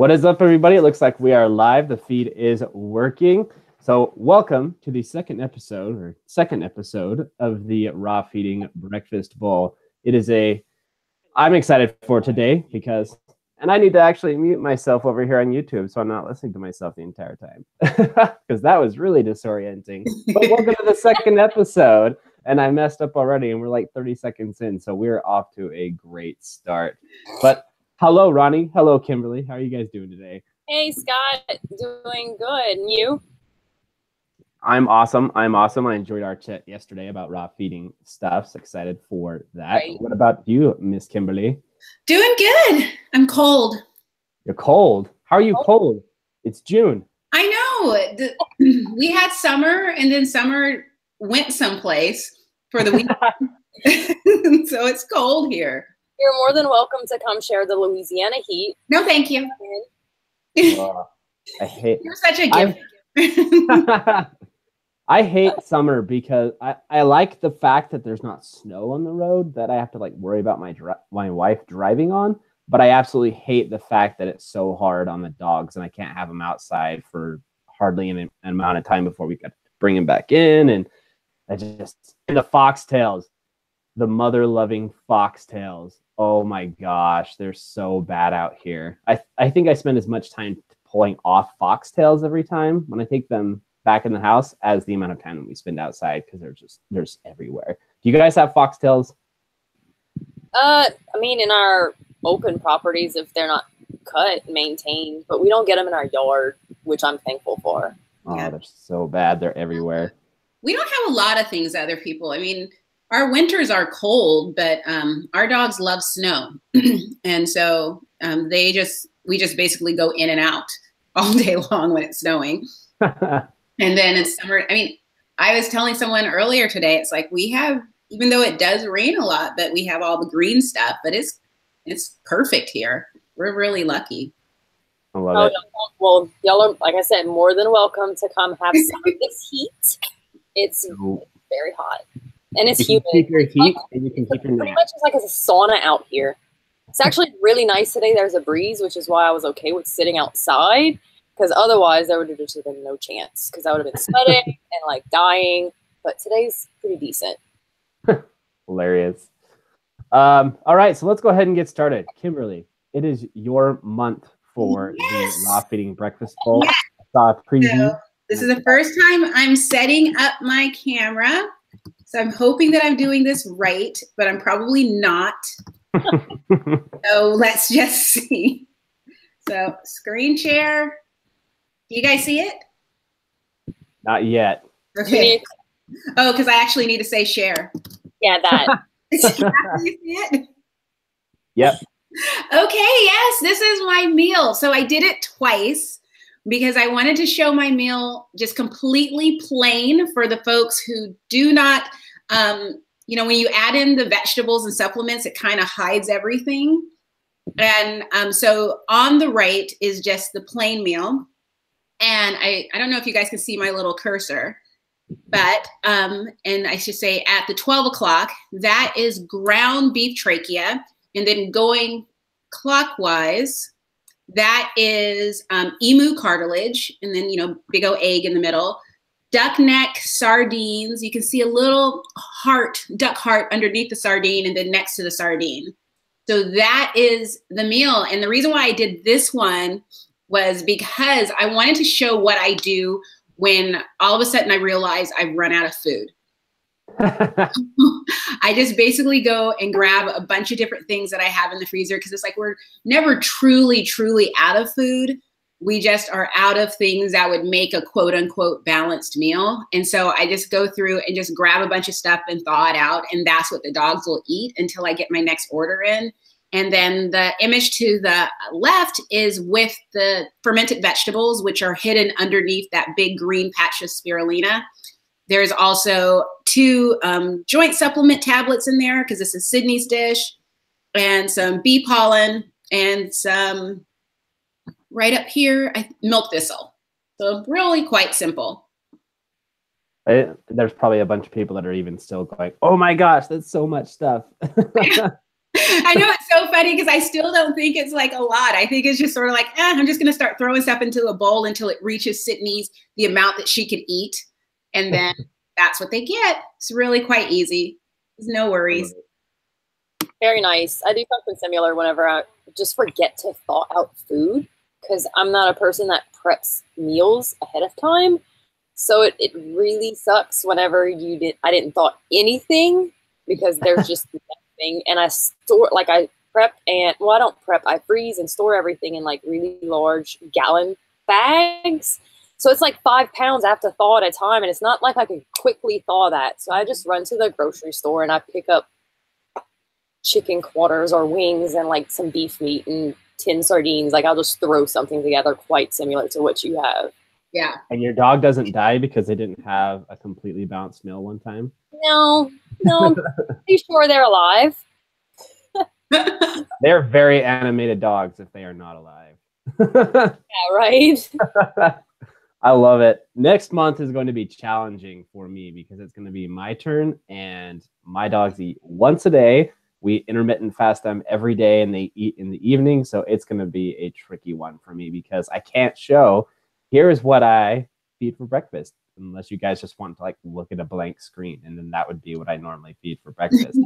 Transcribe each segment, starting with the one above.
What is up, everybody? It looks like we are live. The feed is working. So welcome to the second episode of the Raw Feeding Breakfast Bowl. I'm excited for today because, and I need to actually mute myself over here on YouTube so I'm not listening to myself the entire time because that was really disorienting. But welcome to the second episode, and I messed up already, and we're like 30 seconds in, so we're off to a great start. But hello, Ronnie. Hello, Kimberly. How are you guys doing today? Hey, Scott. Doing good. And you? I'm awesome. I enjoyed our chat yesterday about raw feeding stuff. So excited for that. Right. What about you, Miss Kimberly? Doing good. I'm cold. You're cold? How are you cold? It's June. I know. We had summer, and then summer went someplace for the week. So it's cold here. You're more than welcome to come share the Louisiana heat. No, thank you. I hate. You're such a gift. I hate summer because I like the fact that there's not snow on the road that I have to like worry about my wife driving on. But I absolutely hate the fact that it's so hard on the dogs and I can't have them outside for hardly an amount of time before we got to bring them back in. And and the foxtails, the mother-loving foxtails. Oh my gosh, they're so bad out here. I think I spend as much time pulling off foxtails every time when I take them back in the house as the amount of time that we spend outside because there's everywhere. Do you guys have foxtails? I mean, in our open properties, if they're not cut, maintained, but we don't get them in our yard, which I'm thankful for. Oh, yeah. They're so bad. They're everywhere. We don't have a lot of things other people. I mean, our winters are cold, but our dogs love snow. And so we just basically go in and out all day long when it's snowing. And then in summer, I mean, I was telling someone earlier today, it's like we have, even though it does rain a lot, but we have all the green stuff, but it's perfect here. We're really lucky. I love it. Well, y'all are, like I said, more than welcome to come have some of this heat. It's very hot. And it's humid. Keep your heat and you can keep your pretty much it's like a sauna out here. It's actually really nice today. There's a breeze, which is why I was okay with sitting outside. Because otherwise, there would have just been no chance. Because I would have been sweating and like dying. But today's pretty decent. Hilarious. All right, so let's go ahead and get started. Kimberly, it is your month for the Raw Feeding Breakfast Bowl. Yes. Saw a preview. So, this is the first time I'm setting up my camera. So I'm hoping that I'm doing this right, but I'm probably not. So let's just see. So screen share. Do you guys see it? Not yet. Okay. Oh, because I actually need to say share. Yeah, that. You see it? Yep. Okay, yes, this is my meal. So I did it twice because I wanted to show my meal just completely plain for the folks who do not, you know, when you add in the vegetables and supplements, it kind of hides everything. And so on the right is just the plain meal. And I don't know if you guys can see my little cursor, but, and I should say at the 12 o'clock, that is ground beef trachea. And then going clockwise, that is emu cartilage. And then, you know, big old egg in the middle. Duck neck, sardines. You can see a little heart, duck heart underneath the sardine and then next to the sardine. So that is the meal. And the reason why I did this one was because I wanted to show what I do when all of a sudden I realize I've run out of food. I just basically go and grab a bunch of different things that I have in the freezer because it's like we're never truly, truly out of food. We just are out of things that would make a quote unquote balanced meal. And so I just go through and just grab a bunch of stuff and thaw it out. And that's what the dogs will eat until I get my next order in. And then the image to the left is with the fermented vegetables, which are hidden underneath that big green patch of spirulina. There's also 2 joint supplement tablets in there because this is Sydney's dish, and some bee pollen, and some right up here, milk thistle. So really quite simple. There's probably a bunch of people that are even still going, oh my gosh, that's so much stuff. I know it's so funny because I still don't think it's like a lot. I think it's just sort of like, I'm just going to start throwing stuff into a bowl until it reaches Sydney's, the amount that she could eat. And then that's what they get. It's really quite easy. There's no worries. Very nice. I do something similar whenever I just forget to thaw out food because I'm not a person that preps meals ahead of time. So it really sucks whenever I didn't thaw anything because there's just nothing. And I store, like I prep and, well, I don't prep, I freeze and store everything in like really large gallon bags. So it's like 5 pounds I have to thaw at a time. And it's not like I can quickly thaw that. So I just run to the grocery store and I pick up chicken quarters or wings and like some beef meat and 10 sardines. Like I'll just throw something together quite similar to what you have. Yeah. And your dog doesn't die because they didn't have a completely balanced meal one time? No, I'm pretty sure they're alive. They're very animated dogs if they are not alive. Yeah, right? I love it. Next month is going to be challenging for me because it's going to be my turn and my dogs eat once a day. We intermittent fast them every day and they eat in the evening. So it's going to be a tricky one for me because I can't show, here's what I feed for breakfast, unless you guys just want to like look at a blank screen. And then that would be what I normally feed for breakfast.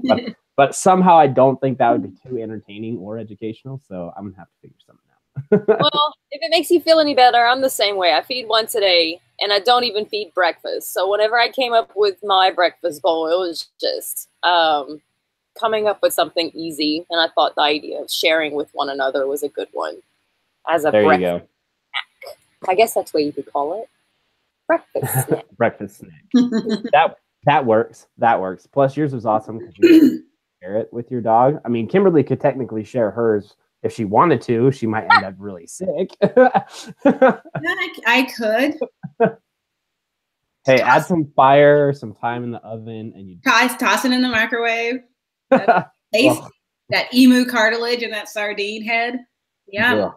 But somehow I don't think that would be too entertaining or educational. So I'm going to have to figure something out. Well, if it makes you feel any better, I'm the same way. I feed once a day and I don't even feed breakfast. So whenever I came up with my breakfast bowl, it was just coming up with something easy. And I thought the idea of sharing with one another was a good one as a breakfast snack. I guess that's what you could call it. Breakfast snack. Breakfast snack. That works. That works. Plus yours was awesome because you share it with your dog. I mean, Kimberly could technically share hers if she wanted to. She might end up really sick. I could. Hey, add some fire, some time in the oven, and you toss it in the microwave. Taste that emu cartilage and that sardine head. Yeah.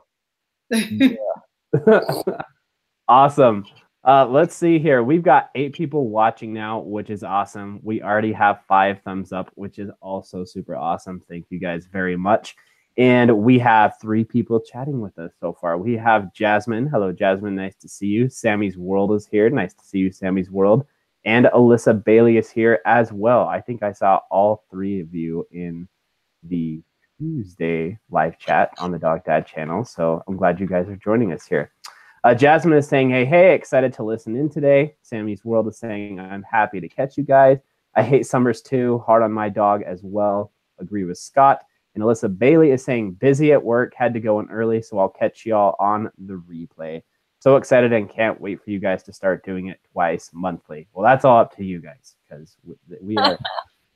Awesome. Let's see here. We've got 8 people watching now, which is awesome. We already have 5 thumbs up, which is also super awesome. Thank you guys very much. And we have 3 people chatting with us so far. We have Jasmine. Hello, Jasmine. Nice to see you. Sammy's World is here. Nice to see you, Sammy's World. And Alyssa Bailey is here as well. I think I saw all 3 of you in the Tuesday live chat on the Dog Dad channel. So I'm glad you guys are joining us here. Jasmine is saying, hey, excited to listen in today. Sammy's World is saying, I'm happy to catch you guys. I hate summers too. Hard on my dog as well. Agree with Scott. And Alyssa Bailey is saying, busy at work, had to go in early, so I'll catch y'all on the replay. So excited and can't wait for you guys to start doing it twice monthly. Well, that's all up to you guys because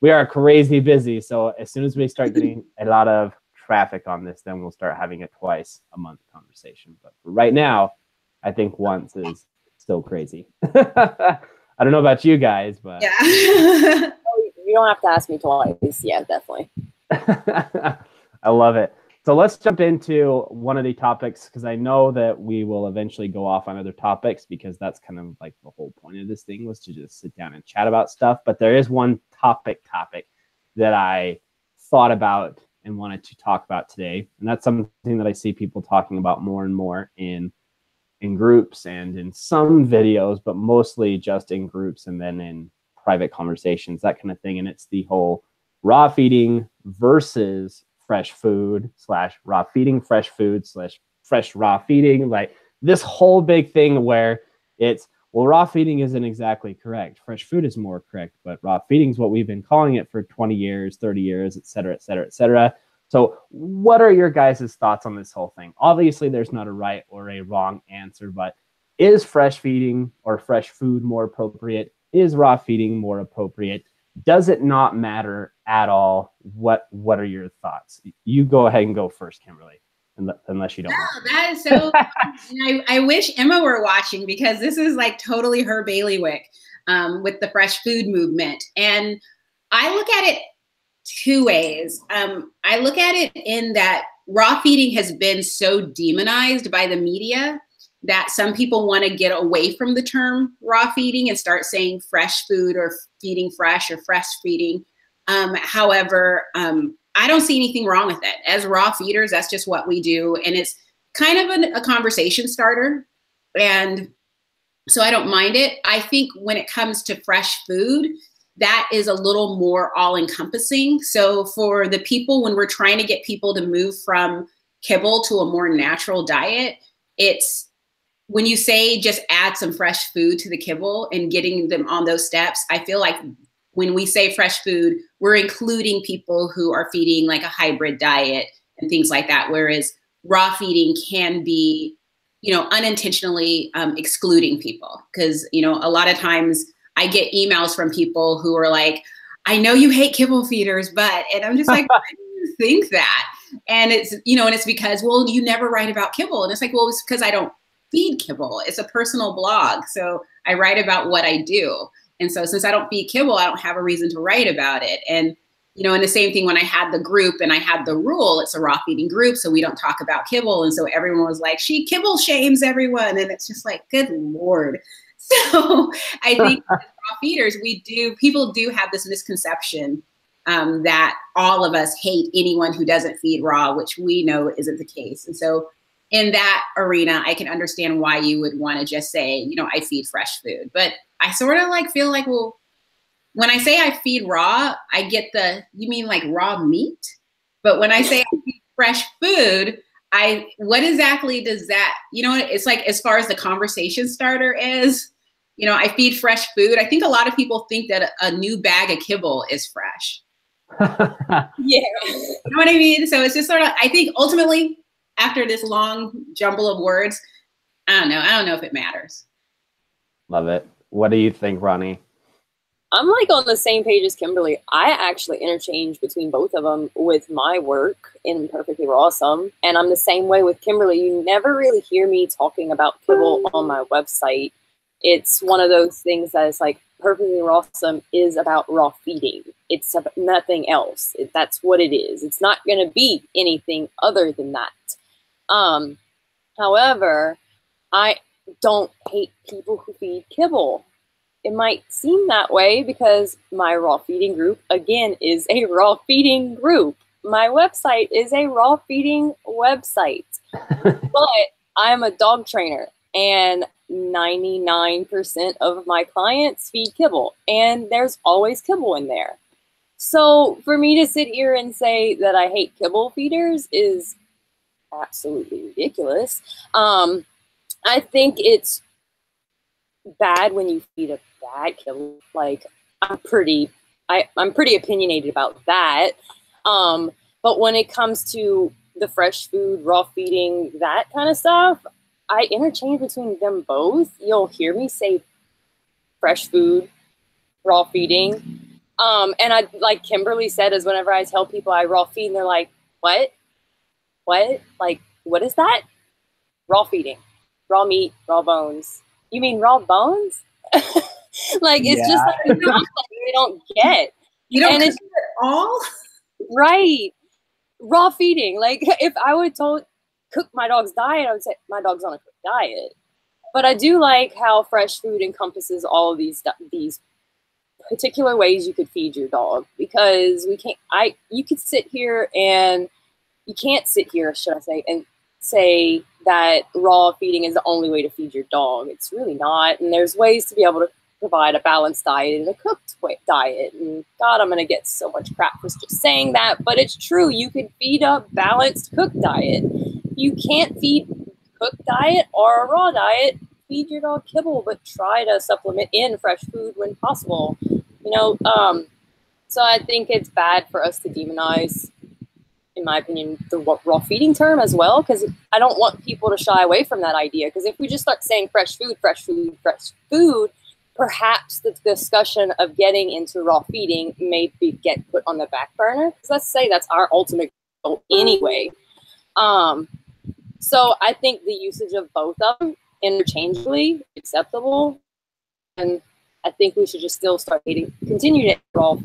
we are crazy busy. So as soon as we start getting a lot of traffic on this, then we'll start having a twice a month conversation. But for right now, I think once is still crazy. I don't know about you guys, but yeah. You don't have to ask me twice. Yeah, definitely. I love it. So let's jump into one of the topics because I know that we will eventually go off on other topics because that's kind of like the whole point of this thing was to just sit down and chat about stuff. But there is one topic that I thought about and wanted to talk about today. And that's something that I see people talking about more and more in groups and in some videos, but mostly just in groups and then in private conversations, that kind of thing. And it's the whole raw feeding versus fresh food / raw feeding, fresh food / fresh raw feeding. Like this whole big thing where it's, well, raw feeding isn't exactly correct. Fresh food is more correct, but raw feeding is what we've been calling it for 20 years, 30 years, et cetera, et cetera, et cetera. So what are your guys' thoughts on this whole thing? Obviously, there's not a right or a wrong answer, but is fresh feeding or fresh food more appropriate? Is raw feeding more appropriate? Does it not matter at all? What are your thoughts? You go ahead and go first, Kimberly, unless you don't. Oh, that is so. I wish Emma were watching because this is like totally her bailiwick with the fresh food movement. And I look at it 2 ways. I look at it in that raw feeding has been so demonized by the media that some people want to get away from the term raw feeding and start saying fresh food or feeding fresh or fresh feeding. However, I don't see anything wrong with it. As raw feeders, that's just what we do. And it's kind of a conversation starter. And so I don't mind it. I think when it comes to fresh food, that is a little more all-encompassing. So for the people, when we're trying to get people to move from kibble to a more natural diet, it's when you say just add some fresh food to the kibble and getting them on those steps, I feel like when we say fresh food, we're including people who are feeding like a hybrid diet and things like that. Whereas raw feeding can be, you know, unintentionally excluding people. Because, you know, a lot of times I get emails from people who are like, I know you hate kibble feeders, but, and I'm just like, why do you think that? And it's, you know, and it's because, well, you never write about kibble. And it's like, well, it's because I don't feed kibble. It's a personal blog. So I write about what I do. And so since I don't feed kibble, I don't have a reason to write about it. And, you know, and the same thing when I had the group and I had the rule, it's a raw feeding group, so we don't talk about kibble. And so everyone was like, she kibble shames everyone. And it's just like, good Lord. So I think as raw feeders, people do have this misconception that all of us hate anyone who doesn't feed raw, which we know isn't the case. And so in that arena, I can understand why you would want to just say, you know, I feed fresh food. But I sort of like feel like, well, when I say I feed raw, I get you mean like raw meat? But when I say I feed fresh food, what exactly does that, you know, it's like, as far as the conversation starter is, you know, I feed fresh food. I think a lot of people think that a new bag of kibble is fresh. Yeah. You know what I mean? So it's just sort of, I think ultimately, after this long jumble of words, I don't know if it matters. Love it. What do you think, Ronnie? I'm like on the same page as Kimberly. I actually interchange between both of them with my work in Perfectly Rawsome. And I'm the same way with Kimberly. You never really hear me talking about kibble on my website. It's one of those things that is like, Perfectly Rawsome is about raw feeding. It's about nothing else. That's what it is. It's not going to be anything other than that. However, I don't hate people who feed kibble. It might seem that way because my raw feeding group, again, is a raw feeding group. My website is a raw feeding website. But I'm a dog trainer, and 99% of my clients feed kibble, and there's always kibble in there. So for me to sit here and say that I hate kibble feeders is absolutely ridiculous. I think it's bad when you feed a bad kibble. Like, I'm pretty opinionated about that. But when it comes to the fresh food, raw feeding, that kind of stuff, I interchange between them both. You'll hear me say fresh food, raw feeding. And I, like Kimberly said, is whenever I tell people I raw feed, and they're like, what? What? Like, what is that? Raw feeding, raw meat, raw bones. You mean raw bones? Like, it's just like, they don't get. You don't cook it all? Right. Raw feeding. Like, if I would cook my dog's diet, I would say my dog's on a cooked diet. But I do like how fresh food encompasses all of these particular ways you could feed your dog, because you could sit here and you can't sit here, should I say, and say that raw feeding is the only way to feed your dog. It's really not. And there's ways to be able to provide a balanced diet and a cooked diet. And God, I'm going to get so much crap for just saying that, but it's true. You can feed a balanced cooked diet. You can't feed cooked diet or a raw diet. Feed your dog kibble, but try to supplement in fresh food when possible. You know, so I think it's bad for us to demonize, in my opinion, the raw feeding term as well, because I don't want people to shy away from that idea. Because if we just start saying fresh food, perhaps the discussion of getting into raw feeding may get put on the back burner. Because let's say that's our ultimate goal anyway. So I think the usage of both of them interchangeably acceptable, and I think we should just still continue to raw,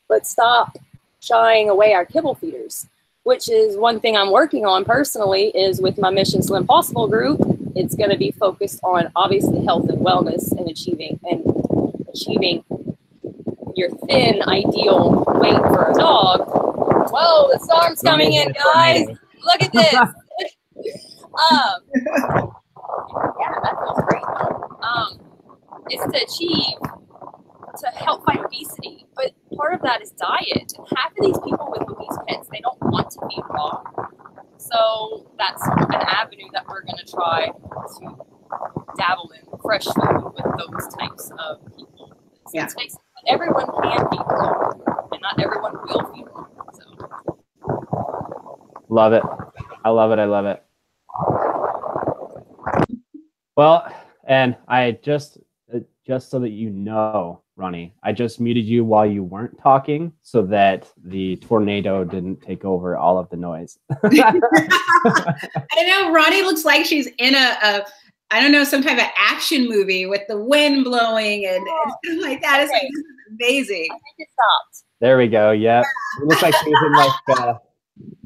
but stop shying away our kibble feeders, which is one thing I'm working on personally, is with my Mission Slim Possible group. It's going to be focused on obviously health and wellness and achieving your thin ideal weight for a dog. Whoa, the storm's coming in, guys. Look at this. Yeah, that feels great though. Is to achieve, to help fight obesity. But part of that is diet. And half of these people with obese pets, they don't want to feed raw. So that's an avenue that we're going to try to dabble in fresh food with those types of people. Yeah. Everyone can feed raw, and not everyone will feed raw. So. Love it. I love it. I love it. Well, and I just so that you know, Ronnie, I just muted you while you weren't talking so that the tornado didn't take over all of the noise. I know Ronnie looks like she's in a I don't know, some type of action movie with the wind blowing and stuff like that. It's like, amazing. I think it stopped. There we go. Yep. It looks like she's in like the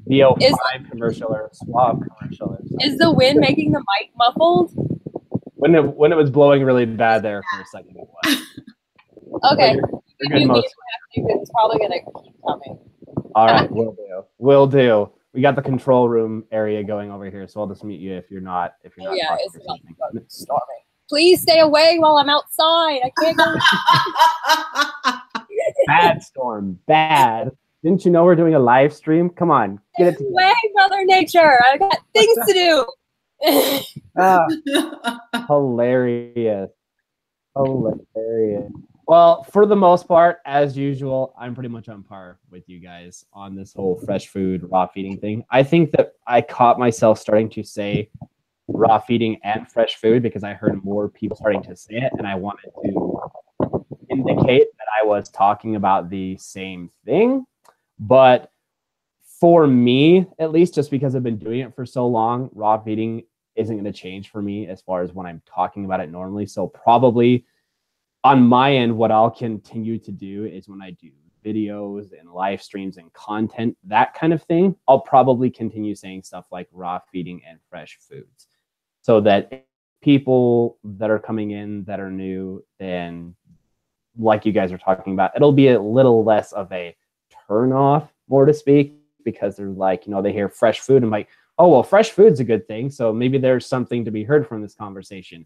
VO5 commercial or a Swab commercial. Or something. Is the wind making the mic muffled? When it was blowing really bad there for a second, it was. Okay. It's probably gonna keep coming. All right, will do. We got the control room area going over here, so I'll just mute you if you're not. Yeah, it's storming. Please stay away while I'm outside. I can't go. Bad storm, bad. Didn't you know we're doing a live stream? Come on, get it together. Way, Mother Nature. I got things to do. Hilarious. Well, for the most part, as usual, I'm pretty much on par with you guys on this whole fresh food, raw feeding thing. I think that I caught myself starting to say raw feeding and fresh food because I heard more people starting to say it, and I wanted to indicate that I was talking about the same thing. But for me, at least, just because I've been doing it for so long, raw feeding isn't going to change for me as far as when I'm talking about it normally. So probably on my end, what I'll continue to do is when I do videos and live streams and content, that kind of thing, I'll probably continue saying stuff like raw feeding and fresh foods so that people that are coming in that are new, then like you guys are talking about, it'll be a little less of a turn off, more to speak, because they're like, they hear fresh food and like, oh, well, fresh food's a good thing. So maybe there's something to be heard from this conversation.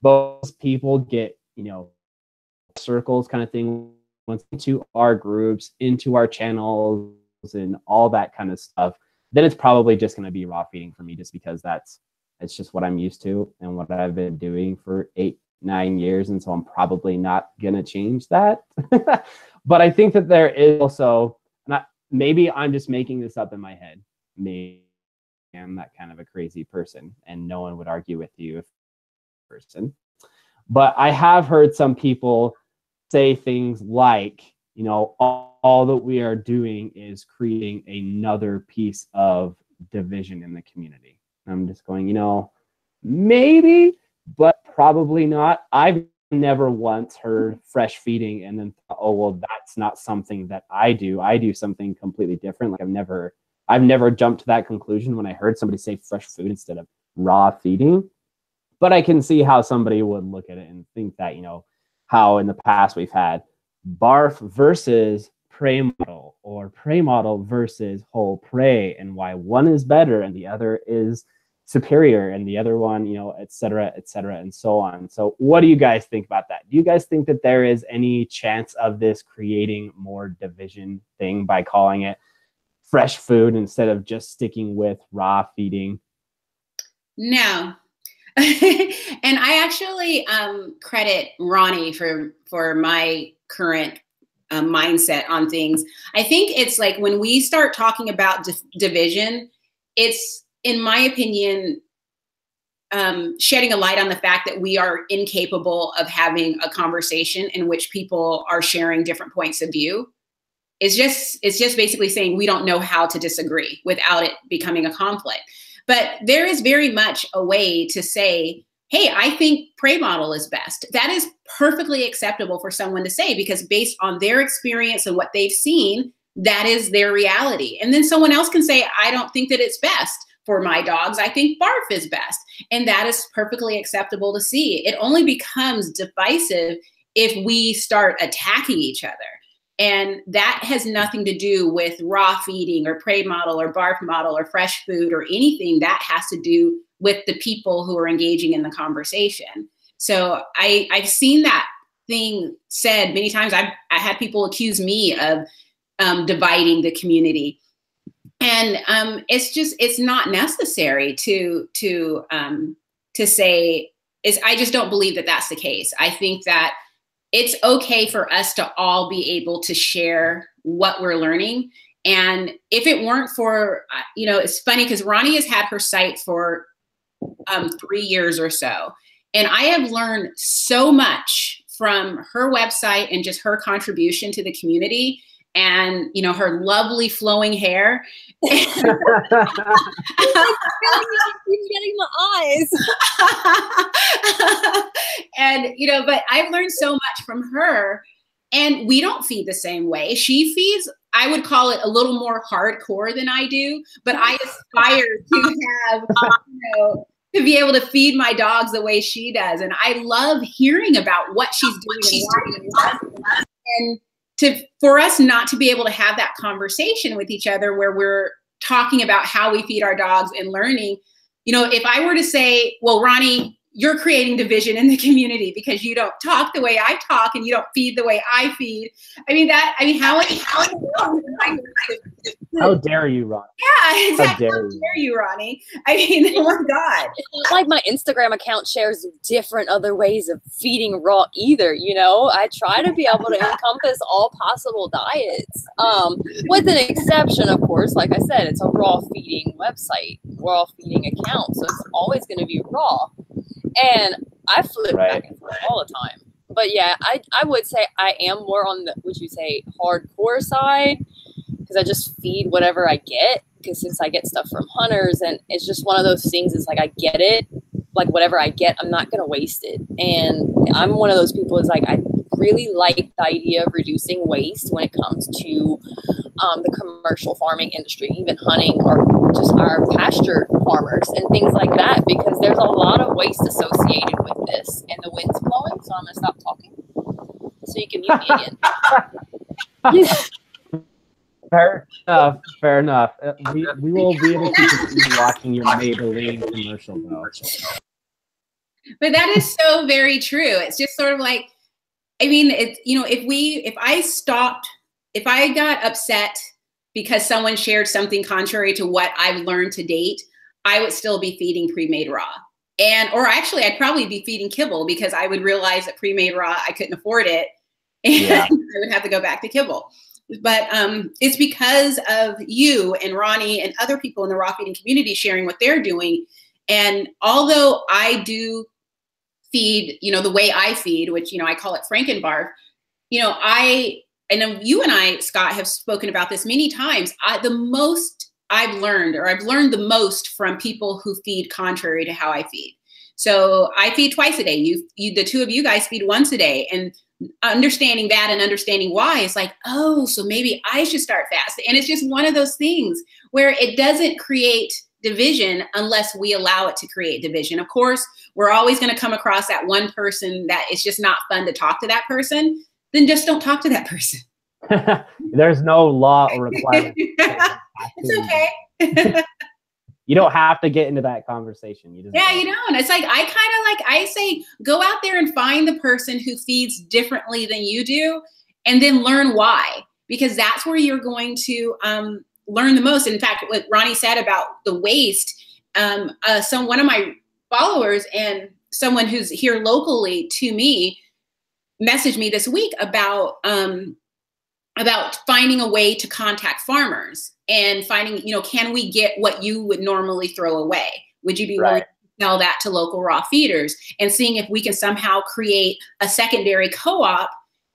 Most people get, circles kind of thing once into our groups, into our channels and all that kind of stuff, then it's probably just going to be raw feeding for me just because it's just what I'm used to and what I've been doing for 8-9 years. And so I'm probably not going to change that. But I think that there is also, maybe I'm just making this up in my head. Maybe I'm that kind of a crazy person and no one would argue with you if person. But I have heard some people say things like, all that we are doing is creating another piece of division in the community. And I'm just going, maybe, but probably not. I've never once heard fresh feeding and then thought, oh, well, that's not something that I do. I do something completely different. Like I've never jumped to that conclusion when I heard somebody say fresh food instead of raw feeding. But I can see how somebody would look at it and think that, how in the past we've had barf versus prey model or prey model versus whole prey and why one is better and the other is superior and the other one, et cetera, and so on. So what do you guys think about that? Do you guys think that there is any chance of this creating more division thing by calling it fresh food instead of just sticking with raw feeding? No. And I actually credit Ronnie for my current mindset on things. I think it's like when we start talking about division, it's, in my opinion, shedding a light on the fact that we are incapable of having a conversation in which people are sharing different points of view. It's just basically saying we don't know how to disagree without it becoming a conflict. But there is very much a way to say, hey, I think prey model is best. That is perfectly acceptable for someone to say because based on their experience and what they've seen, that is their reality. And then someone else can say, I don't think that it's best for my dogs. I think barf is best. And that is perfectly acceptable to see. It only becomes divisive if we start attacking each other. And that has nothing to do with raw feeding or prey model or barf model or fresh food or anything. That has to do with the people who are engaging in the conversation. So I've seen that thing said many times. I had people accuse me of dividing the community. And it's not necessary to say, I just don't believe that that's the case. I think that it's okay for us to all be able to share what we're learning. And if it weren't for, it's funny because Ronnie has had her site for 3 years or so. And I have learned so much from her website and just her contribution to the community and, her lovely flowing hair. She's getting my eyes. And, but I've learned so much from her, and we don't feed the same way. She feeds, I would call it a little more hardcore than I do, but I aspire to have, to be able to feed my dogs the way she does. And I love hearing about what she's doing and for us not to be able to have that conversation with each other where we're talking about how we feed our dogs and learning. If I were to say, well, Ronnie, you're creating division in the community because you don't talk the way I talk and you don't feed the way I feed. How dare you, Ronnie? Yeah, exactly. How dare you, Ronnie? Oh my God. It's not like my Instagram account shares different other ways of feeding raw either, I try to be able to encompass all possible diets. With an exception, of course, like I said, it's a raw feeding website, raw feeding account. So it's always going to be raw. And I flip back and forth all the time. But yeah, I would say I am more on the, would you say, hardcore side, because I just feed whatever I get, because since I get stuff from hunters, and it's just one of those things, it's like I get it, like whatever I get, I'm not going to waste it. And I'm one of those people is like, I really like the idea of reducing waste when it comes to the commercial farming industry, even hunting or just our pasture farmers and things like that, because there's a lot of waste associated with this. And the wind's blowing, so I'm going to stop talking so you can mute me again. Fair enough. We will be able to continue watching your Maybelline commercial, though. But that is so very true. It's just sort of like, it's, if I got upset because someone shared something contrary to what I've learned to date, I would still be feeding pre-made raw. Or actually, I'd probably be feeding kibble because I would realize that pre-made raw, I couldn't afford it. And I would have to go back to kibble. But it's because of you and Ronnie and other people in the raw feeding community sharing what they're doing. And although I do feed, the way I feed, which, I call it Frankenbarf, and then you and I, Scott, have spoken about this many times. The most I've learned the most from people who feed contrary to how I feed. So I feed twice a day. The two of you guys feed once a day. And understanding that and understanding why is like, oh, so maybe I should start fasting. And it's just one of those things where it doesn't create division unless we allow it to create division. Of course, we're always going to come across that one person that it's just not fun to talk to that person. Then just don't talk to that person. There's no law or requirement. It's okay. You don't have to get into that conversation. You don't. It's like, I say, go out there and find the person who feeds differently than you do, and then learn why, because that's where you're going to learn the most. In fact, what Ronnie said about the waste, one of my followers and someone who's here locally to me messaged me this week about finding a way to contact farmers and finding, can we get what you would normally throw away? Would you be willing to sell that to local raw feeders? And seeing if we can somehow create a secondary co-op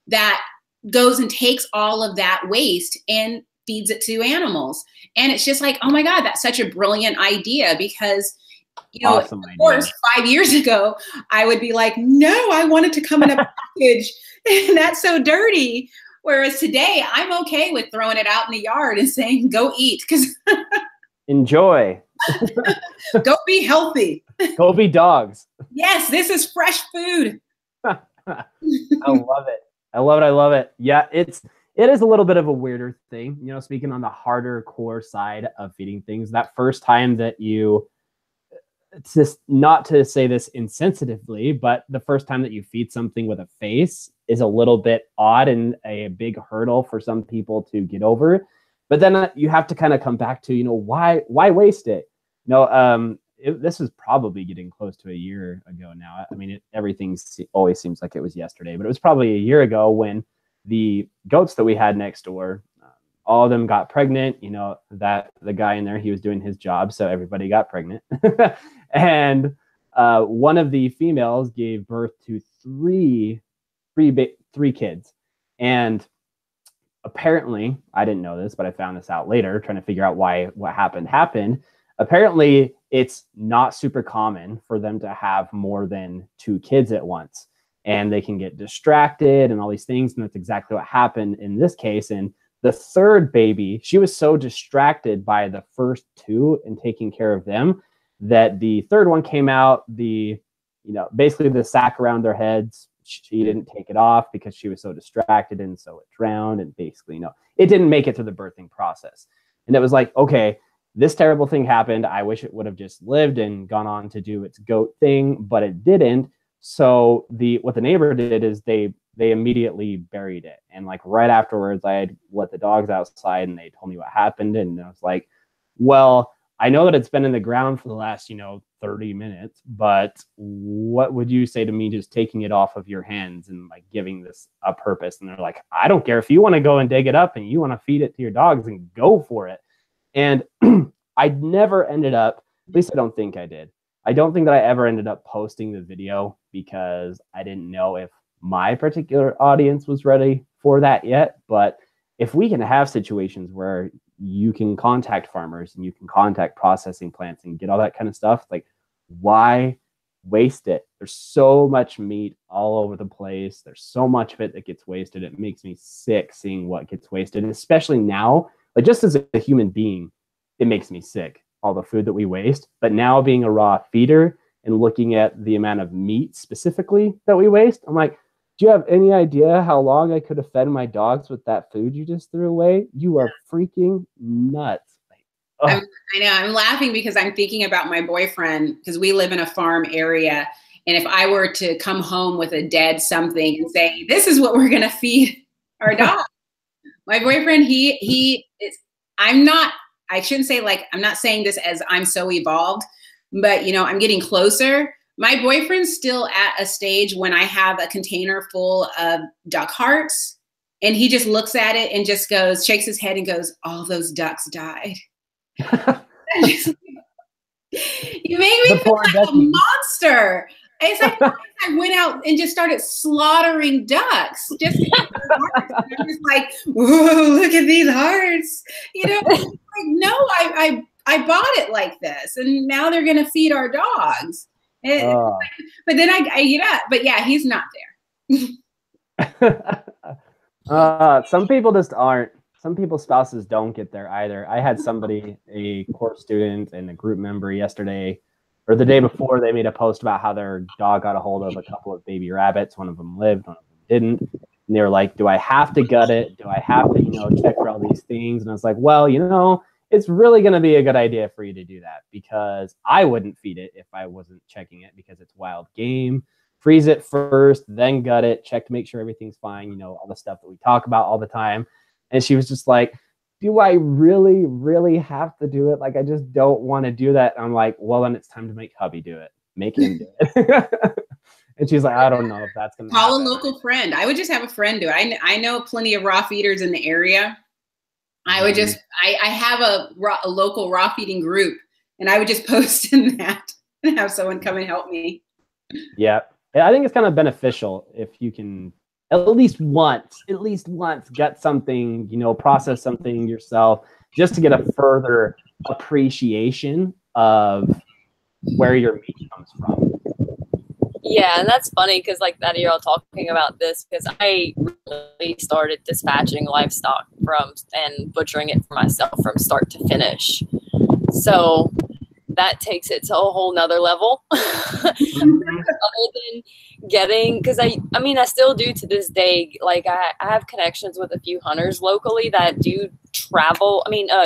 that goes and takes all of that waste and feeds it to animals. And it's just like, oh my God, that's such a brilliant idea, because awesome of course, 5 years ago, I would be like, no, I wanted to come in a package and that's so dirty. Whereas today, I'm okay with throwing it out in the yard and saying, go eat, because enjoy. Go be healthy. Go be dogs. Yes, this is fresh food. I love it. I love it. Yeah, it is a little bit of a weirder thing, you know, speaking on the harder core side of feeding things. That first time that you, it's just not to say this insensitively, but the first time that you feed something with a face is a little bit odd and a big hurdle for some people to get over. But then you have to kind of come back to, you know, why waste it? You know, this is probably getting close to a year ago now. I mean, everything always seems like it was yesterday, but it was probably a year ago when the goats that we had next door, all of them got pregnant. You know, that the guy in there, he was doing his job, so everybody got pregnant. And one of the females gave birth to three kids. And apparently, I didn't know this, but I found this out later, trying to figure out what happened. Apparently, it's not super common for them to have more than 2 kids at once, and they can get distracted and all these things. And that's exactly what happened in this case. And the third baby, she was so distracted by the first 2 and taking care of them that the third one came out, basically the sack around their heads, she didn't take it off because she was so distracted, and so it drowned. And basically, it didn't make it through the birthing process. And it was like, okay, this terrible thing happened. I wish it would have just lived and gone on to do its goat thing, but it didn't. So what the neighbor did is they immediately buried it. And like right afterwards, I had let the dogs outside and they told me what happened. And I was like, well, I know that it's been in the ground for the last, 30 minutes, but what would you say to me just taking it off of your hands and like giving this a purpose? And they're like, I don't care if you want to go and dig it up and you want to feed it to your dogs, and go for it. And I never ended up, at least I don't think I did. I don't think that I ever ended up posting the video because I didn't know if my particular audience was ready for that yet. But if we can have situations where you can contact farmers and you can contact processing plants and get all that kind of stuff, like, why waste it? There's so much meat all over the place. There's so much of it that gets wasted. It makes me sick seeing what gets wasted, especially now. Like, just as a human being, it makes me sick, all the food that we waste. But now being a raw feeder and looking at the amount of meat specifically that we waste, I'm like, do you have any idea how long I could have fed my dogs with that food you just threw away? You are freaking nuts. I know. I'm laughing because I'm thinking about my boyfriend, because we live in a farm area. And if I were to come home with a dead something and say, this is what we're going to feed our dog. My boyfriend, I shouldn't say, like, I'm not saying this as I'm so evolved, but, I'm getting closer. My boyfriend's still at a stage when I have a container full of duck hearts, and he just looks at it and just shakes his head and goes, all those ducks died. You make me feel like a monster. It's like I went out and just started slaughtering ducks. I'm just like, whoa, look at these hearts. Like, no, I bought it like this, and now they're gonna feed our dogs. But then but yeah, he's not there. Some people just aren't. Some people's spouses don't get there either. I had somebody, a course student and a group member yesterday, or the day before, they made a post about how their dog got a hold of a couple of baby rabbits. One of them lived, one of them didn't. And they were like, do I have to gut it? Do I have to, check for all these things? And I was like, well, it's really going to be a good idea for you to do that, because I wouldn't feed it if I wasn't checking it, because it's wild game. Freeze it first, then gut it, check to make sure everything's fine, all the stuff that we talk about all the time. And she was just like, do I really, really have to do it? Like, I just don't want to do that. And I'm like, well, then it's time to make hubby do it. Make him do it. And she's like, I don't know if that's going to call a local friend. I would just have a friend do it. I know plenty of raw feeders in the area. I would just, I have a local raw feeding group, and I would just post in that and have someone come and help me. Yeah. I think it's kind of beneficial if you can at least once gut something, process something yourself, just to get a further appreciation of where your meat comes from. Yeah, and that's funny because like that you're all talking about this, because I really started dispatching livestock and butchering it for myself from start to finish. So that takes it to a whole nother level. Other than getting, because I mean, I still do to this day. Like I have connections with a few hunters locally that do travel,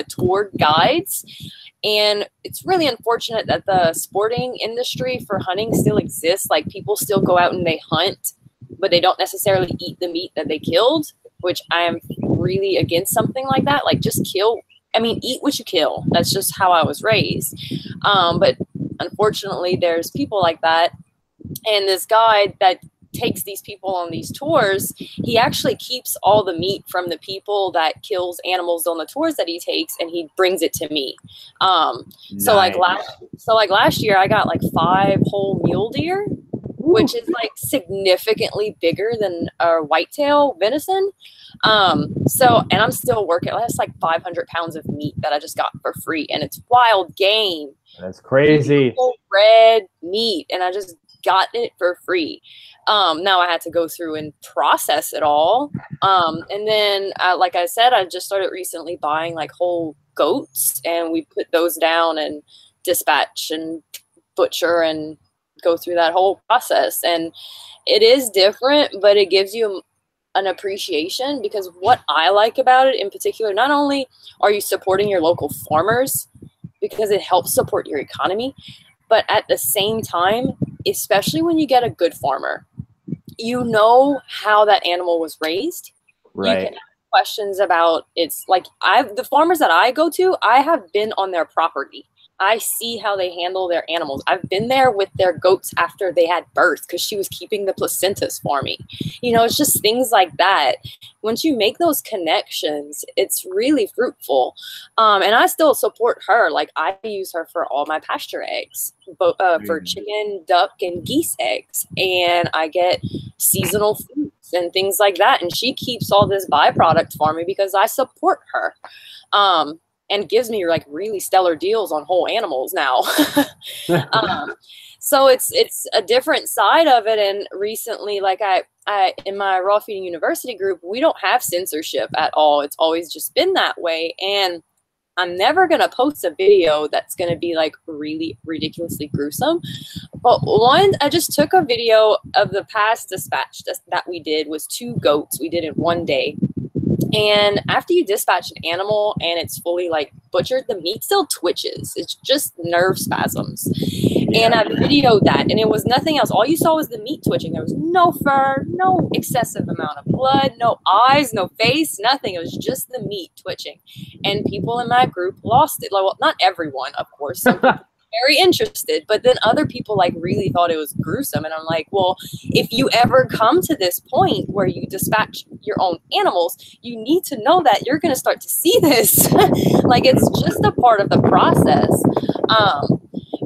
tour guides. And it's really unfortunate that the sporting industry for hunting still exists. Like people still go out and they hunt, but they don't necessarily eat the meat that they killed, which I am really against something like that. Like just eat what you kill. That's just how I was raised. But unfortunately, there's people like that. And this guide that takes these people on these tours, he actually keeps all the meat from the people that kills animals on the tours that he takes, and he brings it to me. Nice. So like last year, I got like 5 whole mule deer, which is like significantly bigger than a whitetail venison. And I'm still working. That's like 500 pounds of meat that I just got for free, and it's wild game. That's crazy. Red meat, and I just got it for free. Now I had to go through and process it all. And then, like I said, I just started recently buying like whole goats, and we put those down and dispatch and butcher and go through that whole process. And it is different, but it gives you an appreciation, because what I like about it in particular, not only are you supporting your local farmers because it helps support your economy, but at the same time, especially when you get a good farmer, you know how that animal was raised. Right. You can ask questions about the farmers that I go to, I have been on their property. I see how they handle their animals. I've been there with their goats after they had birth because she was keeping the placentas for me. It's just things like that. Once you make those connections, it's really fruitful. And I still support her. Like I use her for all my pasture eggs, for chicken, duck, and geese eggs. And I get seasonal fruits and things like that. And she keeps all this byproduct for me because I support her. And gives me like really stellar deals on whole animals now. So it's a different side of it. And recently, like I in my Raw Feeding University group, we don't have censorship at all. It's always just been that way. And I'm never going to post a video that's going to be like really ridiculously gruesome. But I just took a video of the past dispatch that we did was 2 goats. We did it one day. And after you dispatch an animal and it's fully like butchered, the meat still twitches. It's just nerve spasms. Yeah. And I videoed that, and it was nothing else. All you saw was the meat twitching. There was no fur, no excessive amount of blood, no eyes, no face, nothing. It was just the meat twitching. And people in my group lost it. Like, well, not everyone, of course. Some people very interested, but then other people like really thought it was gruesome. And I'm like, well, if you ever come to this point where you dispatch your own animals, you need to know that you're going to start to see this. Like it's just a part of the process.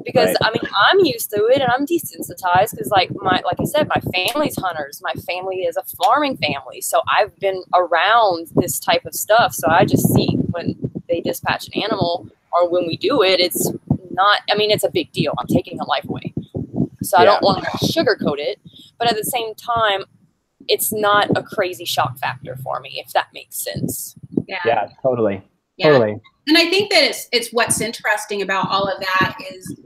Because right. I mean, I'm used to it and I'm desensitized because like I said, my family's hunters. My family is a farming family. So I've been around this type of stuff. So I just see when they dispatch an animal or when we do it, it's a big deal. I'm taking a life away. So I don't want to sugarcoat it, but at the same time, it's not a crazy shock factor for me, if that makes sense. Yeah, totally. Yeah. Totally. And I think that it's what's interesting about all of that is,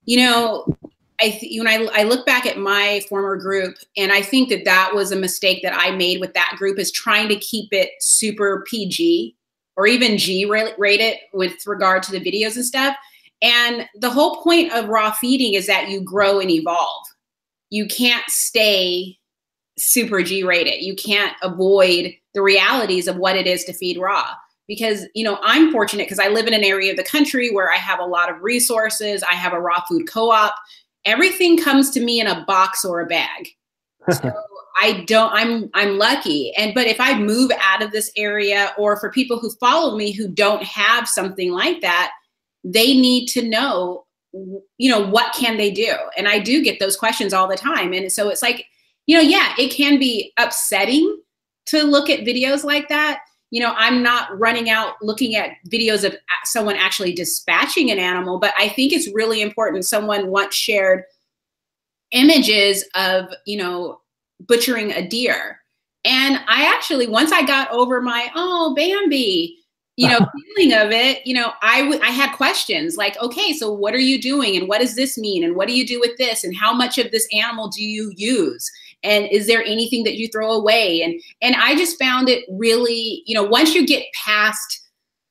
when I look back at my former group, and I think that was a mistake that I made with that group, is trying to keep it super PG or even G rated with regard to the videos and stuff. And the whole point of raw feeding is that you grow and evolve. You can't stay super G rated. You can't avoid the realities of what it is to feed raw. Because, I'm fortunate because I live in an area of the country where I have a lot of resources. I have a raw food co-op. Everything comes to me in a box or a bag. So I'm lucky. But if I move out of this area, or for people who follow me who don't have something like that, they need to know, what can they do? And I do get those questions all the time. And so it's like, it can be upsetting to look at videos like that. I'm not running out looking at videos of someone actually dispatching an animal, but I think it's really important. Someone once shared images of, butchering a deer. And I actually, once I got over my, oh, Bambi, feeling of it, I had questions like, okay, so what are you doing? And what does this mean? And what do you do with this? And how much of this animal do you use? And is there anything that you throw away? And I just found it really, once you get past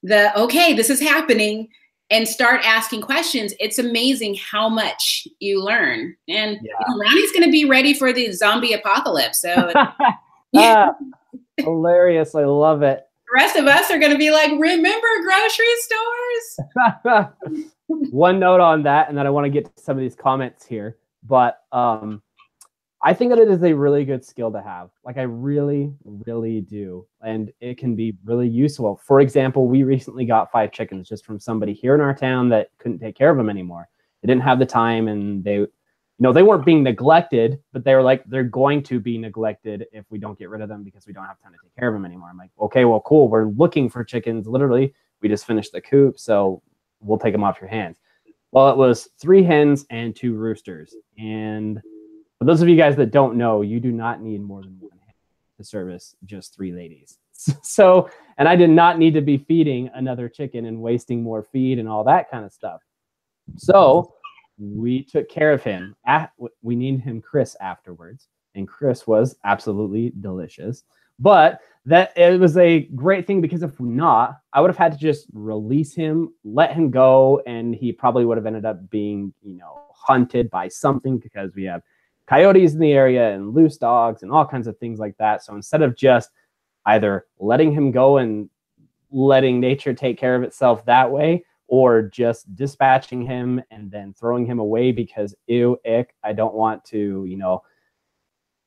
the, okay, this is happening, and start asking questions, it's amazing how much you learn. And Ronnie's going to be ready for the zombie apocalypse. So hilarious. I love it. The rest of us are going to be like, remember grocery stores? One note on that, and then I want to get to some of these comments here. But I think that it is a really good skill to have. Like, I really, really do. And it can be really useful. For example, we recently got 5 chickens just from somebody here in our town that couldn't take care of them anymore. They didn't have the time, and they weren't being neglected, but they were like, they're going to be neglected if we don't get rid of them because we don't have time to take care of them anymore. I'm like, okay, well, cool. We're looking for chickens. Literally, we just finished the coop, so we'll take them off your hands. Well, it was 3 hens and 2 roosters. And for those of you guys that don't know, you do not need more than 1 hen to service just 3 ladies. So, and I did not need to be feeding another chicken and wasting more feed and all that kind of stuff. So we took care of him. We named him Chris afterwards, and Chris was absolutely delicious. But it was a great thing, because if not, I would have had to just release him, let him go, and he probably would have ended up being, hunted by something, because we have coyotes in the area and loose dogs and all kinds of things like that. So instead of just either letting him go and letting nature take care of itself that way, or just dispatching him and then throwing him away because, ew, ick, I don't want to,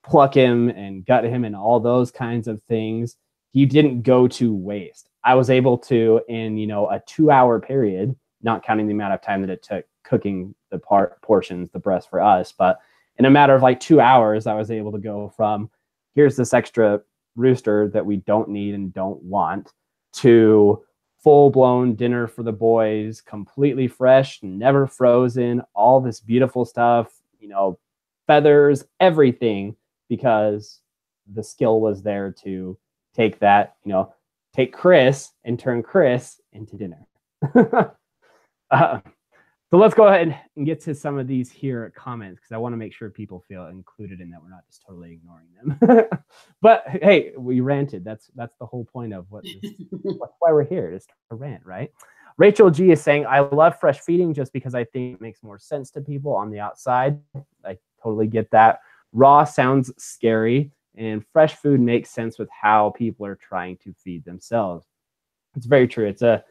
pluck him and gut him and all those kinds of things, he didn't go to waste. I was able to, in, a 2-hour period, not counting the amount of time that it took cooking the portions, the breast for us, but in a matter of like 2 hours, I was able to go from, here's this extra rooster that we don't need and don't want, to full-blown dinner for the boys, completely fresh, never frozen, all this beautiful stuff, feathers, everything, because the skill was there to take that, take Chris and turn Chris into dinner. So let's go ahead and get to some of these here comments, because I want to make sure people feel included in that. We're not just totally ignoring them. But hey, we ranted. That's the whole point of that's why we're here, is to rant, right? Rachel G is saying, I love fresh feeding just because I think it makes more sense to people on the outside. I totally get that. Raw sounds scary, and fresh food makes sense with how people are trying to feed themselves. It's very true. It's a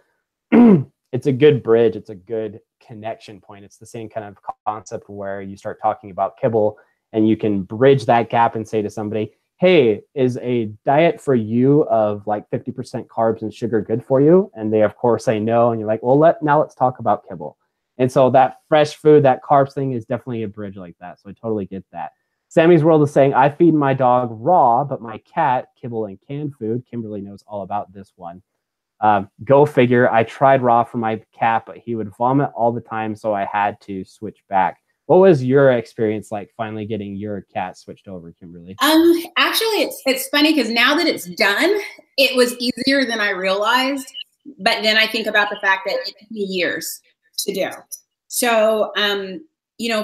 it's a good bridge. It's a good connection point. It's the same kind of concept where you start talking about kibble, and you can bridge that gap and say to somebody, hey, is a diet for you of like 50% carbs and sugar good for you? And they, of course, say no. And you're like, well, now let's talk about kibble. And so that fresh food, that carbs thing is definitely a bridge like that. So I totally get that. Sammy's World is saying, I feed my dog raw, but my cat kibble and canned food. Kimberly knows all about this one. Go figure. I tried raw for my cat, but he would vomit all the time, so I had to switch back. What was your experience like finally getting your cat switched over, Kimberly? Actually, it's funny, because now that it's done, it was easier than I realized. But then I think about the fact that it took me years to do. So,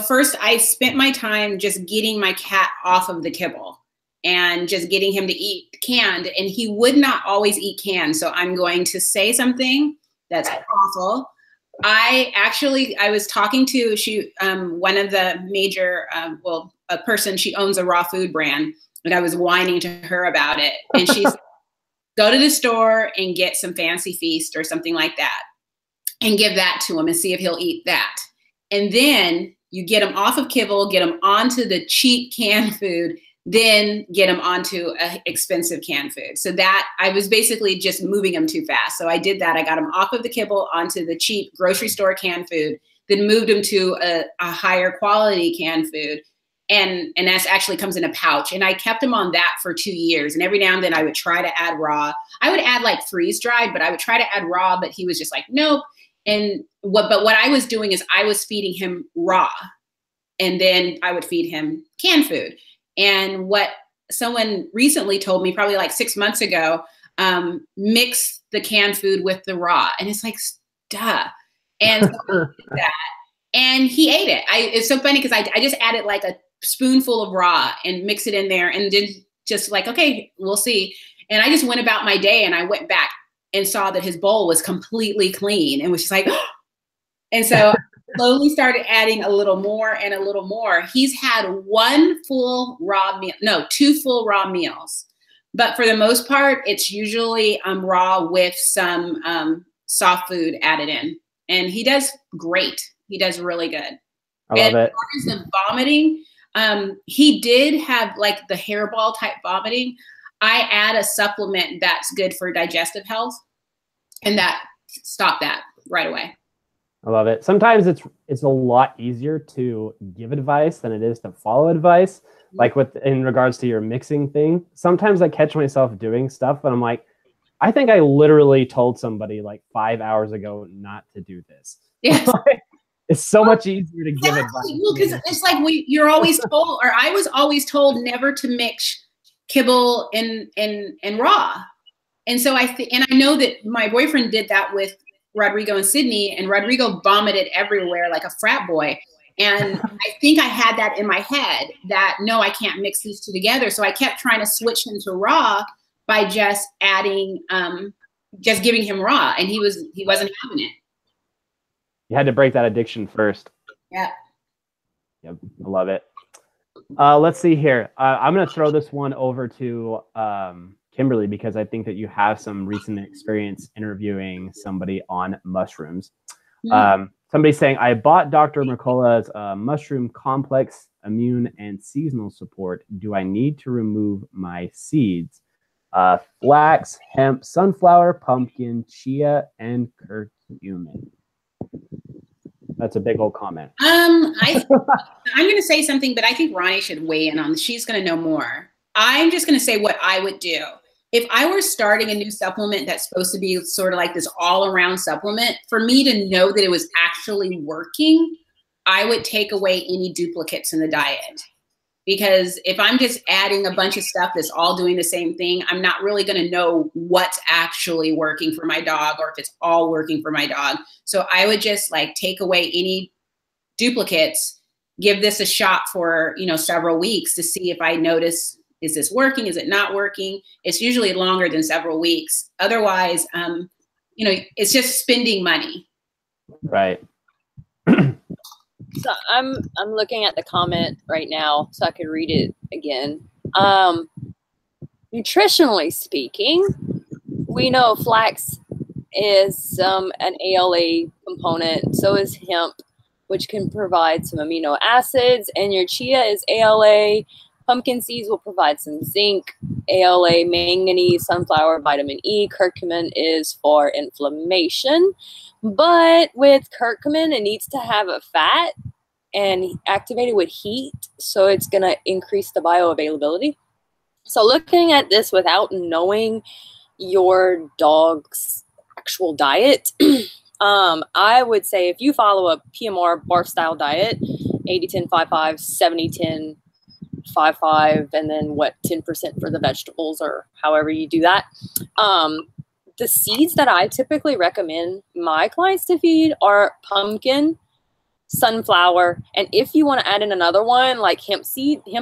first I spent my time just getting my cat off of the kibble and just getting him to eat canned, and he would not always eat canned. So I'm going to say something that's awful. I was talking to one of the major, a person, she owns a raw food brand, and I was whining to her about it. And she's go to the store and get some Fancy Feast or something like that and give that to him and see if he'll eat that. And then you get him off of kibble, get him onto the cheap canned food, then get him onto expensive canned food. So that I was basically just moving him too fast. So I did that. I got him off of the kibble onto the cheap grocery store canned food, then moved him to a higher quality canned food. And that actually comes in a pouch. And I kept him on that for 2 years. And every now and then I would try to add raw. I would add like freeze dried, but I would try to add raw, but he was just like, nope. But what I was doing is I was feeding him raw, and then I would feed him canned food. And what someone recently told me, probably like 6 months ago, mix the canned food with the raw. And it's like, duh. And so I did that, and he ate it. It's so funny because I just added like a spoonful of raw and mix it in there, and then just like, okay, we'll see. And I just went about my day, and I went back and saw that his bowl was completely clean, and was just like, and so I slowly started adding a little more and a little more. He's had 1 full raw meal, no, 2 full raw meals. But for the most part, it's usually raw with some soft food added in. And he does great. He does really good. I love it. As far as the vomiting, he did have like the hairball type vomiting. I add a supplement that's good for digestive health, and that stopped that right away. I love it. Sometimes it's a lot easier to give advice than it is to follow advice. Like in regards to your mixing thing, sometimes I catch myself doing stuff and I'm like, I think I literally told somebody like 5 hours ago not to do this. Yes. It's so much easier to give advice. Well, because it's like you're always told, or I was always told, never to mix kibble and raw. And so I know that my boyfriend did that with Rodrigo and Sydney, and Rodrigo vomited everywhere like a frat boy. And I think I had that in my head that, no, I can't mix these two together. So I kept trying to switch him to raw by just adding, just giving him raw, and he wasn't having it. You had to break that addiction first. Yeah. Yep. I love it. Let's see here. I'm going to throw this one over to Kimberly, because I think that you have some recent experience interviewing somebody on mushrooms. Mm-hmm. Somebody's saying, I bought Dr. Mercola's mushroom complex immune and seasonal support. Do I need to remove my seeds? Flax, hemp, sunflower, pumpkin, chia, and curcumin. That's a big old comment. I'm going to say something, but I think Ronnie should weigh in on this. She's going to know more. I'm just going to say what I would do. If I were starting a new supplement that's supposed to be sort of like this all-around supplement, for me to know that it was actually working, I would take away any duplicates in the diet. Because if I'm just adding a bunch of stuff that's all doing the same thing, I'm not really going to know what's actually working for my dog, or if it's all working for my dog. So I would just like take away any duplicates, give this a shot for, several weeks to see if I notice, is this working? Is it not working? It's usually longer than several weeks. Otherwise, it's just spending money. Right. So I'm looking at the comment right now so I could read it again. Nutritionally speaking, we know flax is an ALA component. So is hemp, which can provide some amino acids, and your chia is ALA. Pumpkin seeds will provide some zinc, ALA, manganese, sunflower, vitamin E. Curcumin is for inflammation. But with curcumin, it needs to have a fat and activated with heat, so it's going to increase the bioavailability. So looking at this without knowing your dog's actual diet, I would say if you follow a PMR barf style diet, 80-10, 5-5, 70-10, 5-5, and then 10% for the vegetables, or however you do that. The seeds that I typically recommend my clients to feed are pumpkin, sunflower, and if you want to add in another one like hemp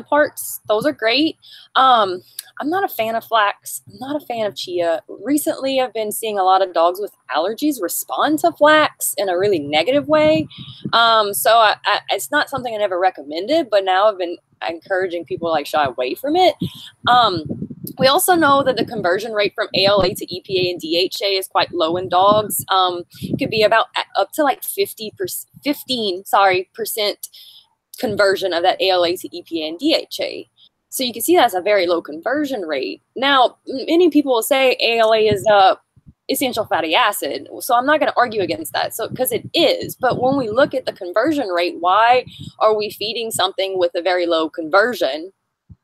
hearts, those are great. I'm not a fan of flax. I'm not a fan of chia. Recently, I've been seeing a lot of dogs with allergies respond to flax in a really negative way. So it's not something I never recommended, but now I've been encouraging people to like shy away from it. We also know that the conversion rate from ALA to EPA and DHA is quite low in dogs. It could be about up to like 15% conversion of that ALA to EPA and DHA. So you can see that's a very low conversion rate. Now, many people will say ALA is a essential fatty acid. So I'm not going to argue against that. So because it is, but when we look at the conversion rate, why are we feeding something with a very low conversion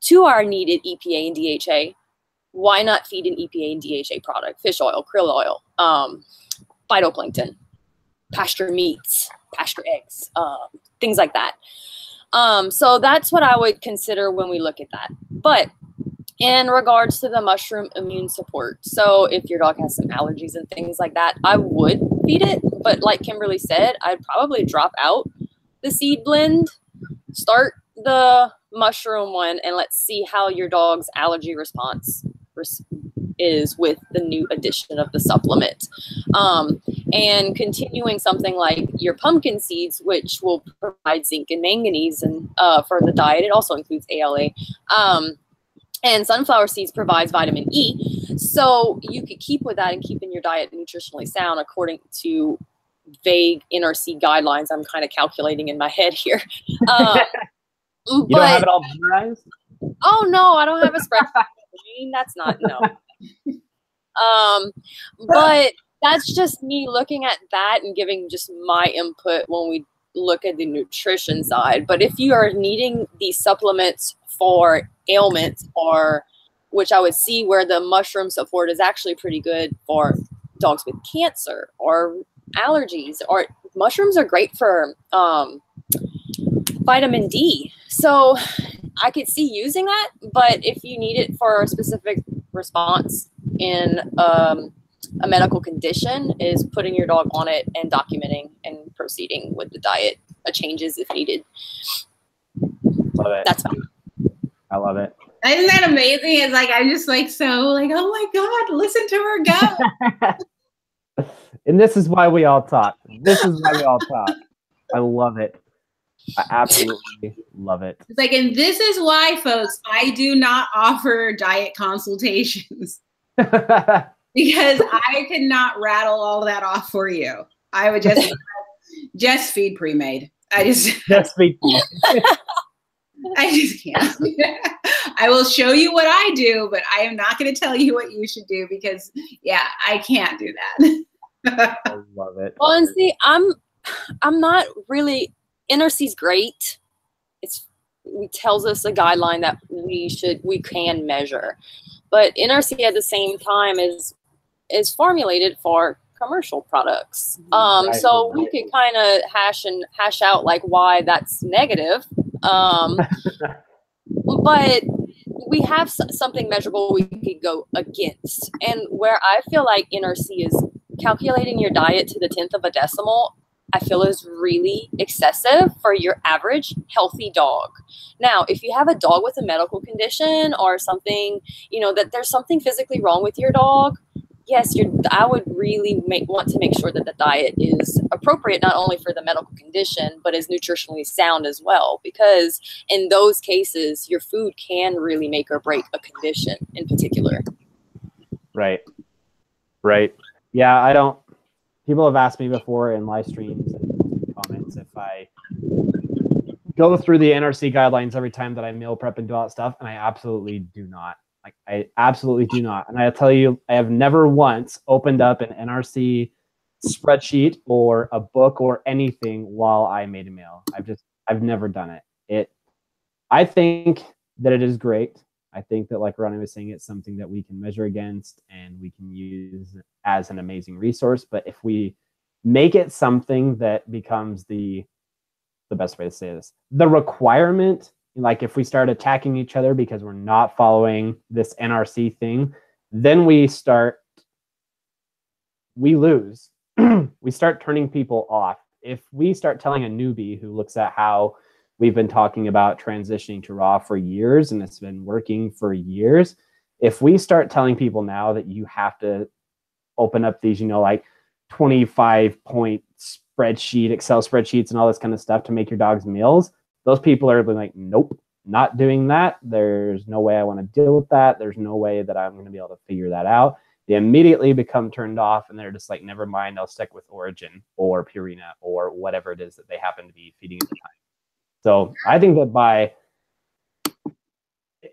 to our needed EPA and DHA? Why not feed an EPA and DHA product? Fish oil, krill oil, phytoplankton, pasture meats, pasture eggs, things like that. So that's what I would consider when we look at that. But in regards to the mushroom immune support. So if your dog has some allergies and things like that, I would feed it. But like Kimberly said, I'd probably drop out the seed blend, start the mushroom one, and let's see how your dog's allergy response is with the new addition of the supplement. And continuing something like your pumpkin seeds, which will provide zinc and manganese and for the diet. It also includes ALA. And sunflower seeds provides vitamin E. So you could keep with that and keep in your diet nutritionally sound according to vague NRC guidelines. I'm kind of calculating in my head here. You don't have it all memorized? Oh, no, I don't have a spreadsheet. That's not, no. But that's just me looking at that and giving just my input when we look at the nutrition side. But if you are needing these supplements for ailments, or which I would see where the mushroom support is actually pretty good for dogs with cancer or allergies, or mushrooms are great for vitamin D. So I could see using that, but if you need it for a specific response in a medical condition, is putting your dog on it and documenting and proceeding with the diet changes if needed. Love it. That's fine. I love it. Isn't that amazing? It's like, I'm just like, so like, oh my God, listen to her go. And this is why we all talk. This is why we all talk. I love it. I absolutely love it. It's like, and this is why, folks, I do not offer diet consultations because I could not rattle all that off for you. I would just feed pre-made. Just feed. I just can't. I will show you what I do, but I am not going to tell you what you should do because, yeah, I can't do that. I love it. Well, and see, I'm not really. NRC's great. It tells us a guideline that we can measure, but NRC at the same time is formulated for commercial products. So we could kind of hash out like why that's negative. But we have something measurable we could go against. And where I feel like NRC is calculating your diet to the 10th of a decimal, I feel is really excessive for your average healthy dog. Now, if you have a dog with a medical condition or something, that there's something physically wrong with your dog, yes, I would really want to make sure that the diet is appropriate, not only for the medical condition, but is nutritionally sound as well. Because in those cases, your food can really make or break a condition in particular. Right. Yeah, people have asked me before in live streams and comments if I go through the NRC guidelines every time that I meal prep and do all that stuff, and I absolutely do not. I absolutely do not. And I'll tell you, I have never once opened up an NRC spreadsheet or a book or anything while I made a meal. I've never done it. I think that it is great. I think that, like Ronnie was saying, it's something that we can measure against and we can use as an amazing resource. But if we make it something that becomes the best way to say this, the requirement, like if we start attacking each other because we're not following this NRC thing, then we lose. We start turning people off. If we start telling a newbie who looks at how we've been talking about transitioning to raw for years and it's been working for years, if we start telling people now that you have to open up these, like 25-point spreadsheet, Excel spreadsheets and all this kind of stuff to make your dog's meals, those people are like, nope, not doing that. There's no way I want to deal with that. There's no way that I'm going to be able to figure that out. They immediately become turned off and they're just like, never mind, I'll stick with Origin or Purina or whatever it is that they happen to be feeding at the time. So I think that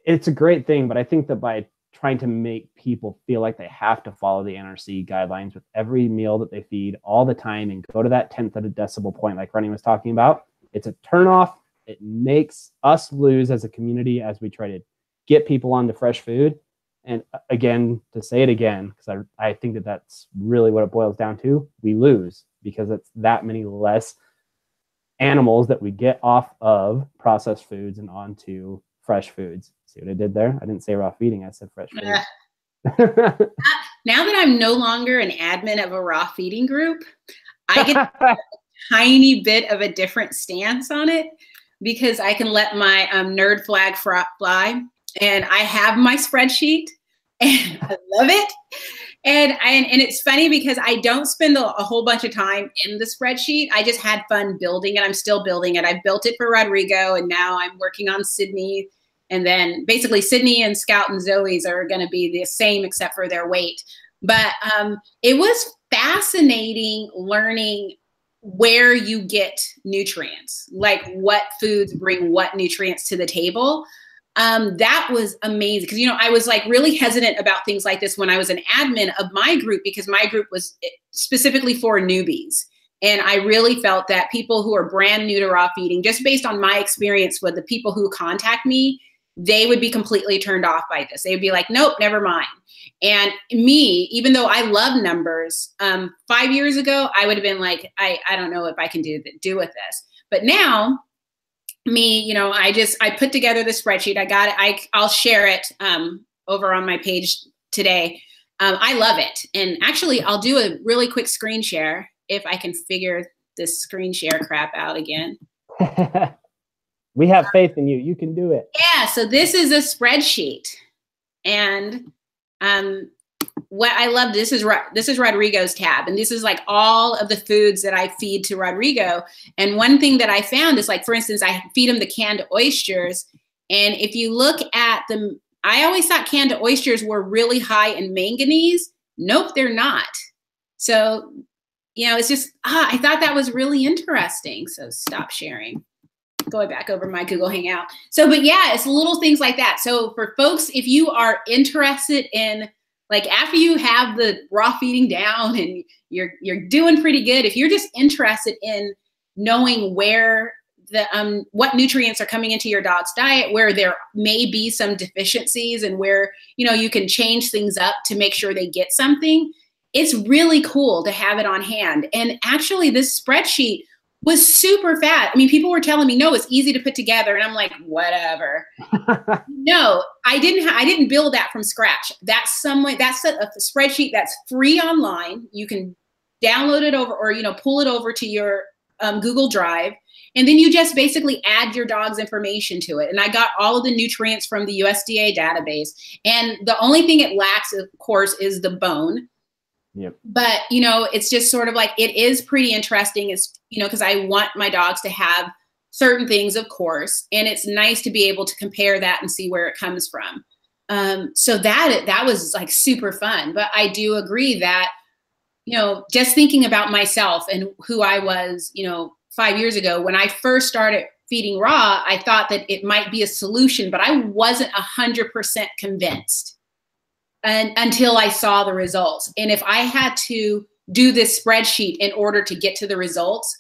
it's a great thing, but I think that by trying to make people feel like they have to follow the NRC guidelines with every meal that they feed all the time and go to that 10th of a decibel point, like Ronnie was talking about, it's a turnoff. It makes us lose as a community as we try to get people onto fresh food. And again, to say it again, because I think that that's really what it boils down to, we lose because it's that many less animals that we get off of processed foods and onto fresh foods. See what I did there? I didn't say raw feeding. I said fresh foods. Now that I'm no longer an admin of a raw feeding group, I get a tiny bit of a different stance on it because I can let my nerd flag fly. And I have my spreadsheet and I love it. And it's funny because I don't spend a whole bunch of time in the spreadsheet. I just had fun building it. I'm still building it. I built it for Rodrigo, and now I'm working on Sydney. And then basically Sydney and Scout and Zoe's are going to be the same except for their weight. But it was fascinating learning where you get nutrients, like what foods bring what nutrients to the table. That was amazing because, you know, I was like really hesitant about things like this when I was an admin of my group because my group was specifically for newbies. And I really felt that people who are brand new to raw feeding, just based on my experience with the people who contact me, they would be completely turned off by this. They'd be like, nope, never mind. And me, even though I love numbers, 5 years ago, I would have been like, I don't know if I can do with this. But now, me, you know, I put together the spreadsheet. I got it. I'll share it over on my page today. I love it. And actually, I'll do a really quick screen share if I can figure this screen share crap out again. We have faith in you. You can do it. Yeah. So this is a spreadsheet. And what I love, this is Rodrigo's tab. And this is like all of the foods that I feed to Rodrigo. And one thing that I found is like, for instance, I feed him the canned oysters. And if you look at them, I always thought canned oysters were really high in manganese. Nope, they're not. So, you know, it's just, I thought that was really interesting. So stop sharing. Going back over my Google Hangout. So, but yeah, it's little things like that. So for folks, if you are interested in, like, after you have the raw feeding down and you're doing pretty good, if you're just interested in knowing where the what nutrients are coming into your dog's diet, where there may be some deficiencies and where, you know, you can change things up to make sure they get something, it's really cool to have it on hand. And actually this spreadsheet was super fat. I mean, people were telling me, no, it's easy to put together. And I'm like, whatever. No, I didn't build that from scratch. That's a spreadsheet that's free online. You can download it over or, you know, pull it over to your Google Drive. And then you just basically add your dog's information to it. And I got all of the nutrients from the USDA database. And the only thing it lacks, of course, is the bone. Yep. But, you know, it's just sort of like, it is pretty interesting. It's, you know, because I want my dogs to have certain things, of course, and it's nice to be able to compare that and see where it comes from. So that was like super fun. But I do agree that, you know, just thinking about myself and who I was, you know, 5 years ago, when I first started feeding raw, I thought that it might be a solution, but I wasn't 100% convinced. And until I saw the results. And if I had to do this spreadsheet in order to get to the results,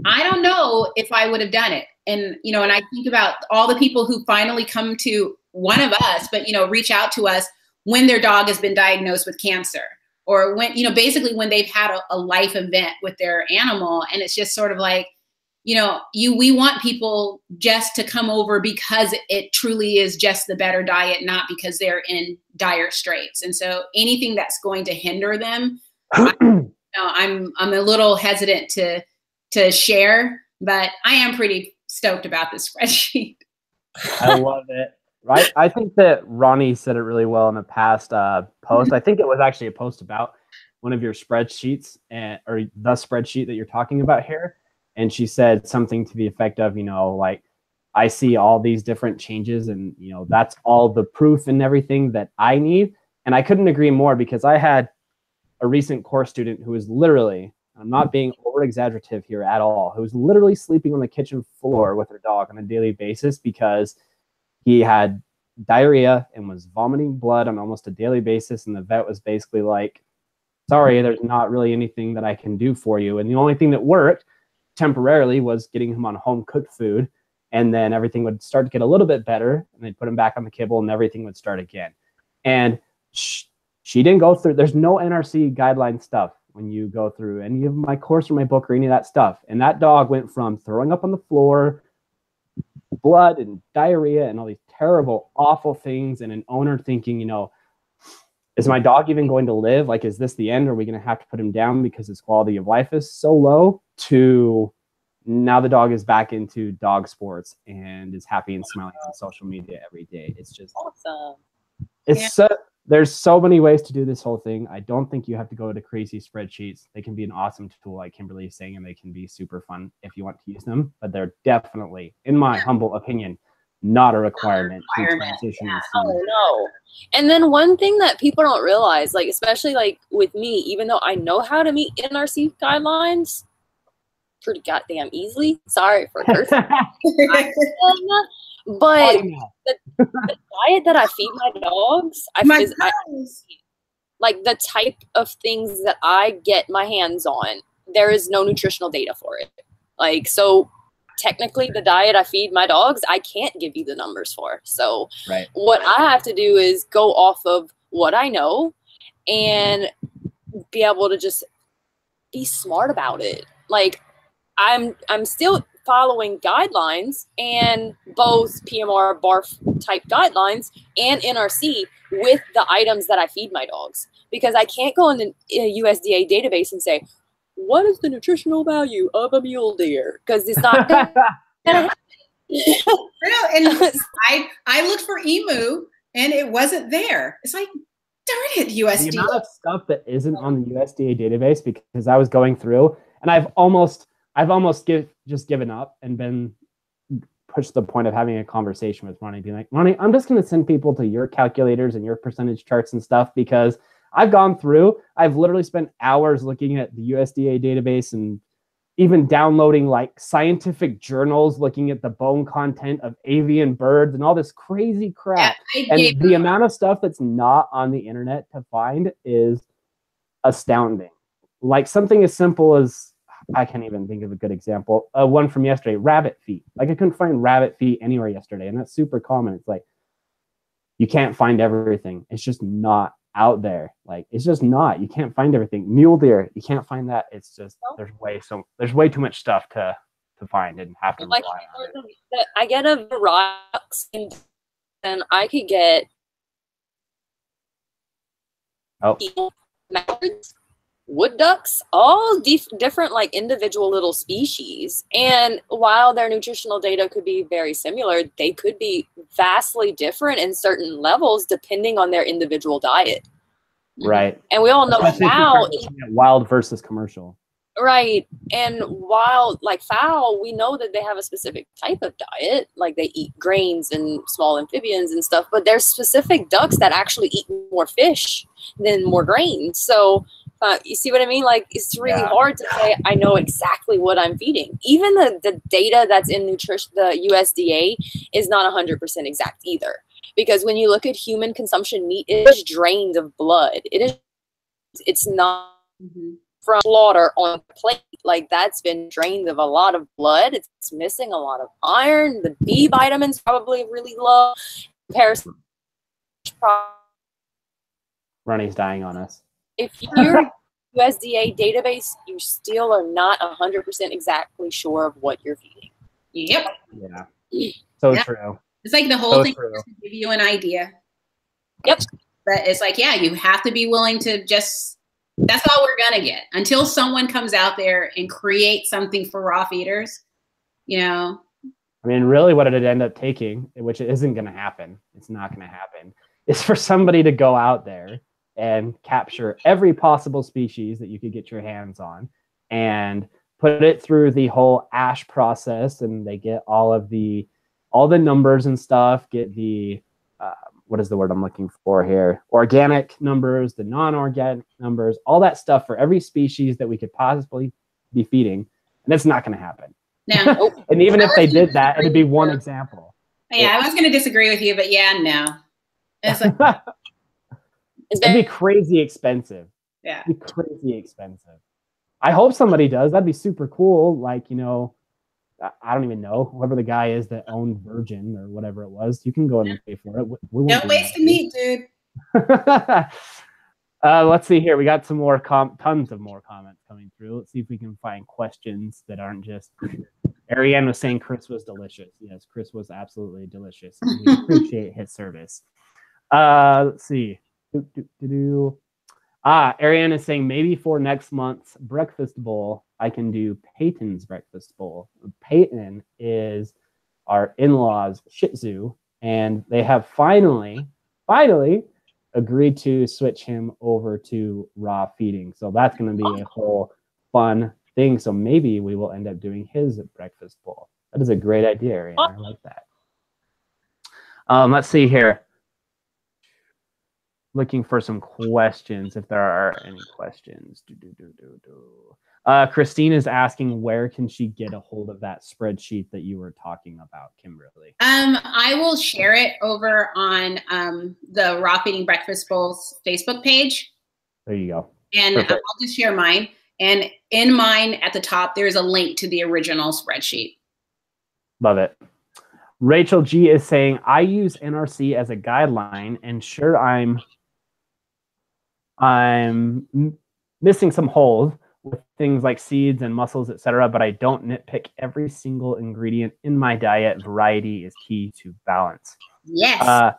I don't know if I would have done it. And, you know, and I think about all the people who finally come to one of us, but, you know, reach out to us when their dog has been diagnosed with cancer or when, you know, basically when they've had a life event with their animal. And it's just sort of like, you know, we want people just to come over because it truly is just the better diet, not because they're in dire straits. And so anything that's going to hinder them, I'm a little hesitant to share, but I am pretty stoked about this spreadsheet. I love it. Right. I think that Ronnie said it really well in a past post. I think it was actually a post about one of your spreadsheets or the spreadsheet that you're talking about here. And she said something to the effect of, you know, like, I see all these different changes and, you know, that's all the proof and everything that I need. And I couldn't agree more because I had a recent course student who was literally, I'm not being over exaggerative here at all, who was literally sleeping on the kitchen floor with her dog on a daily basis because he had diarrhea and was vomiting blood on almost a daily basis. And the vet was basically like, sorry, there's not really anything that I can do for you. And the only thing that worked temporarily was getting him on home cooked food, and then everything would start to get a little bit better, and they'd put him back on the kibble and everything would start again. And she didn't go through, there's no NRC guideline stuff when you go through any of my course or my book or any of that stuff. And that dog went from throwing up on the floor, blood and diarrhea and all these terrible, awful things, and an owner thinking, you know, is my dog even going to live? Like, is this the end? Are we going to have to put him down because his quality of life is so low? To now the dog is back into dog sports and is happy and smiling on social media every day. It's just awesome. It's there's so many ways to do this whole thing. I don't think you have to go to crazy spreadsheets. They can be an awesome tool, like Kimberly is saying, and they can be super fun if you want to use them. But they're definitely, in my humble opinion, not a requirement to transition. Yeah. Oh no. And then one thing that people don't realize, like especially like with me, even though I know how to meet NRC guidelines pretty goddamn easily. Sorry for cursing. But the diet that I feed my dogs, like the type of things that I get my hands on, there is no nutritional data for it. Like, so technically the diet I feed my dogs, I can't give you the numbers for. So what I have to do is go off of what I know and be able to just be smart about it. Like I'm still following guidelines, and both PMR barf type guidelines and NRC with the items that I feed my dogs, because I can't go in the USDA database and say, what is the nutritional value of a mule deer? Because it's not gonna happen. And I looked for emu and it wasn't there. It's like, darn it, USDA. The amount of stuff that isn't on the USDA database, because I was going through and I've almost just given up and been pushed to the point of having a conversation with Ronnie, being like, Ronnie, I'm just going to send people to your calculators and your percentage charts and stuff, because I've gone through, I've literally spent hours looking at the USDA database and even downloading like scientific journals, looking at the bone content of avian birds and all this crazy crap. And the amount of stuff that's not on the internet to find is astounding. Like something as simple as, I can't even think of a good example. One from yesterday, rabbit feet. Like I couldn't find rabbit feet anywhere yesterday, and that's super common. It's like you can't find everything. It's just not out there. Like it's just not. You can't find everything. Mule deer, you can't find that. It's just there's way too much stuff to find and have to like rely on it. I get a rocks and I could get mallards, wood ducks, all different like individual little species. And while their nutritional data could be very similar, they could be vastly different in certain levels depending on their individual diet. Right. And we all know fowl, wild versus commercial. Right. And while like fowl, we know that they have a specific type of diet, like they eat grains and small amphibians and stuff, but there's specific ducks that actually eat more fish than more grains. So you see what I mean? Like, it's really hard to say I know exactly what I'm feeding. Even the data that's in nutrition, the USDA, is not 100% exact either. Because when you look at human consumption meat, it is drained of blood. It's not from slaughter on the plate. Like, that's been drained of a lot of blood. It's missing a lot of iron. The B vitamins probably really low. Comparison. Ronnie's dying on us. If you're USDA database, you still are not 100% exactly sure of what you're feeding. Yep. Yeah. So true. It's like the whole thing to give you an idea. Yep. But it's like, you have to be willing to just, that's all we're going to get until someone comes out there and creates something for raw feeders, you know. I mean, really what it'd end up taking, which isn't going to happen, it's not going to happen, is for somebody to go out there and capture every possible species that you could get your hands on and put it through the whole ASH process, and they get all the numbers and stuff, get the what is the word I'm looking for here? Organic numbers, the non-organic numbers, all that stuff for every species that we could possibly be feeding. And it's not going to happen. No. And even if they did that, it'd be one example. Yeah, I was going to disagree with you, but no. It's like, it'd be crazy expensive. Yeah. It'd be crazy expensive. I hope somebody does. That'd be super cool. Like, you know, I don't even know, whoever the guy is that owned Virgin or whatever it was, you can go in and pay for it. Don't waste the meat, dude. Let's see here. We got some more tons of more comments coming through. Let's see if we can find questions that aren't just Ariane was saying Chris was delicious. Yes, Chris was absolutely delicious. And we appreciate his service. Let's see. Ariane is saying maybe for next month's breakfast bowl, I can do Peyton's breakfast bowl. Peyton is our in-laws Shih Tzu, and they have finally agreed to switch him over to raw feeding. So that's going to be a whole fun thing. So maybe we will end up doing his breakfast bowl. That is a great idea, Ariane. I like that. Let's see here. Looking for some questions, if there are any questions. Christine is asking, where can she get a hold of that spreadsheet that you were talking about, Kimberly? I will share it over on the Raw Feeding Breakfast Bowls Facebook page. There you go. And I'll just share mine. And in mine at the top, there's a link to the original spreadsheet. Love it. Rachel G is saying, I use NRC as a guideline, and sure, I'm missing some holes with things like seeds and mussels, etc., but I don't nitpick every single ingredient in my diet. Variety is key to balance. Yes.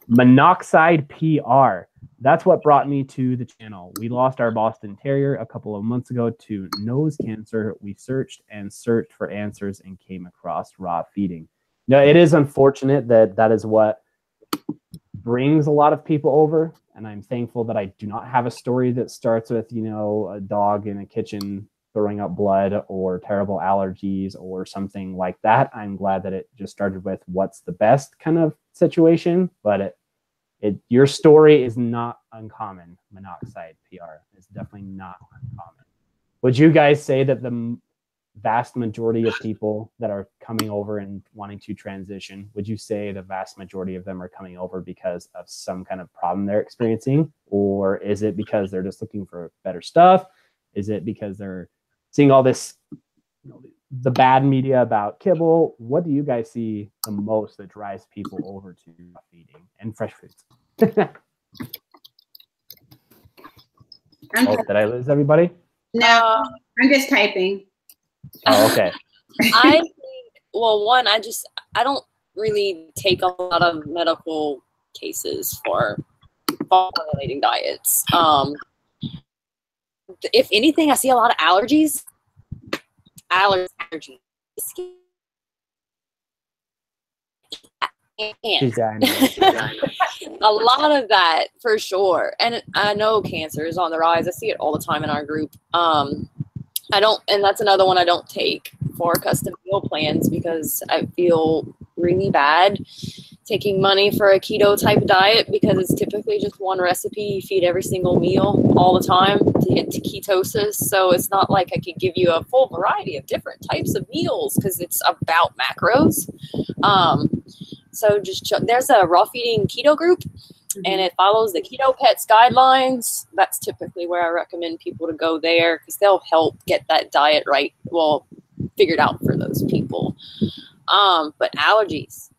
Monoxide PR. That's what brought me to the channel. We lost our Boston Terrier a couple of months ago to nose cancer. We searched and searched for answers and came across raw feeding. Now, it is unfortunate that that is what brings a lot of people over, and I'm thankful that I do not have a story that starts with, you know, a dog in a kitchen throwing up blood or terrible allergies or something like that. I'm glad that it just started with what's the best kind of situation, but your story is not uncommon. Monoxide PR is definitely not uncommon. Would you guys say that the vast majority of people that are coming over and wanting to transition, would you say the vast majority of them are coming over because of some kind of problem they're experiencing? Or is it because they're just looking for better stuff? Is it because they're seeing all this, you know, the bad media about kibble? What do you guys see the most that drives people over to feeding and fresh foods? Did I lose everybody? No, I'm just typing. Oh, okay. I think, well, one, I don't really take a lot of medical cases for formulating diets. If anything, I see a lot of allergies. Allergies. A lot of that for sure. And I know cancer is on the rise. I see it all the time in our group. And that's another one I don't take for custom meal plans because I feel really bad taking money for a keto type diet because it's typically just one recipe. You feed every single meal all the time to get to ketosis. So it's not like I could give you a full variety of different types of meals because it's about macros. So just there's a raw feeding keto group, and it follows the Keto Pets guidelines. That's typically where I recommend people to go there because they'll help get that diet right, well, figured out for those people. But allergies,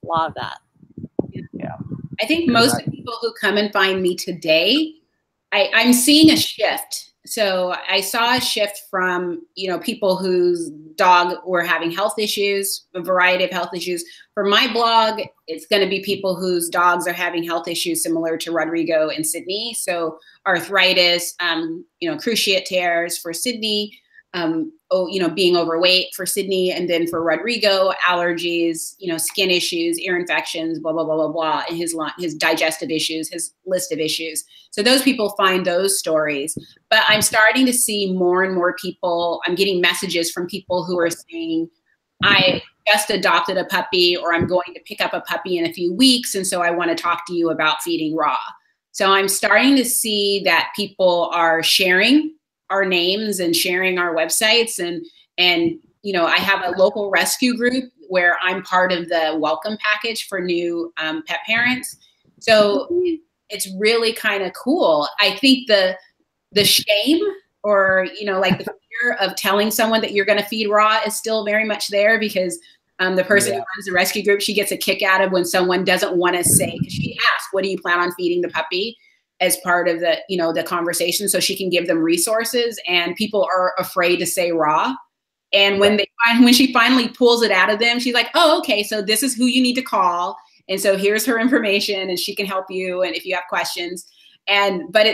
a lot of that. Yeah. I think most of the people who come and find me today, I'm seeing a shift. So I saw a shift from, you know, people whose dog were having health issues, a variety of health issues. For my blog, it's going to be people whose dogs are having health issues similar to Rodrigo and Sydney. So arthritis, you know, cruciate tears for Sydney, you know, being overweight for Sydney, and then for Rodrigo, allergies, you know, skin issues, ear infections, blah, blah, blah, blah, blah, and his digestive issues, his list of issues. So those people find those stories. But I'm starting to see more and more people, I'm getting messages from people who are saying, I just adopted a puppy, or I'm going to pick up a puppy in a few weeks, and so I want to talk to you about feeding raw. So I'm starting to see that people are sharing our names and sharing our websites, and you know, I have a local rescue group where I'm part of the welcome package for new pet parents. So it's really kind of cool. I think the shame, or you know, like the fear of telling someone that you're going to feed raw is still very much there, because the person who runs the rescue group, she gets a kick out of when someone doesn't want to say, because she asks, what do you plan on feeding the puppy, as part of the, you know, the conversation, so she can give them resources, and people are afraid to say raw. And when when she finally pulls it out of them, she's like, oh, okay, so this is who you need to call. And so here's her information and she can help you. And if you have questions, but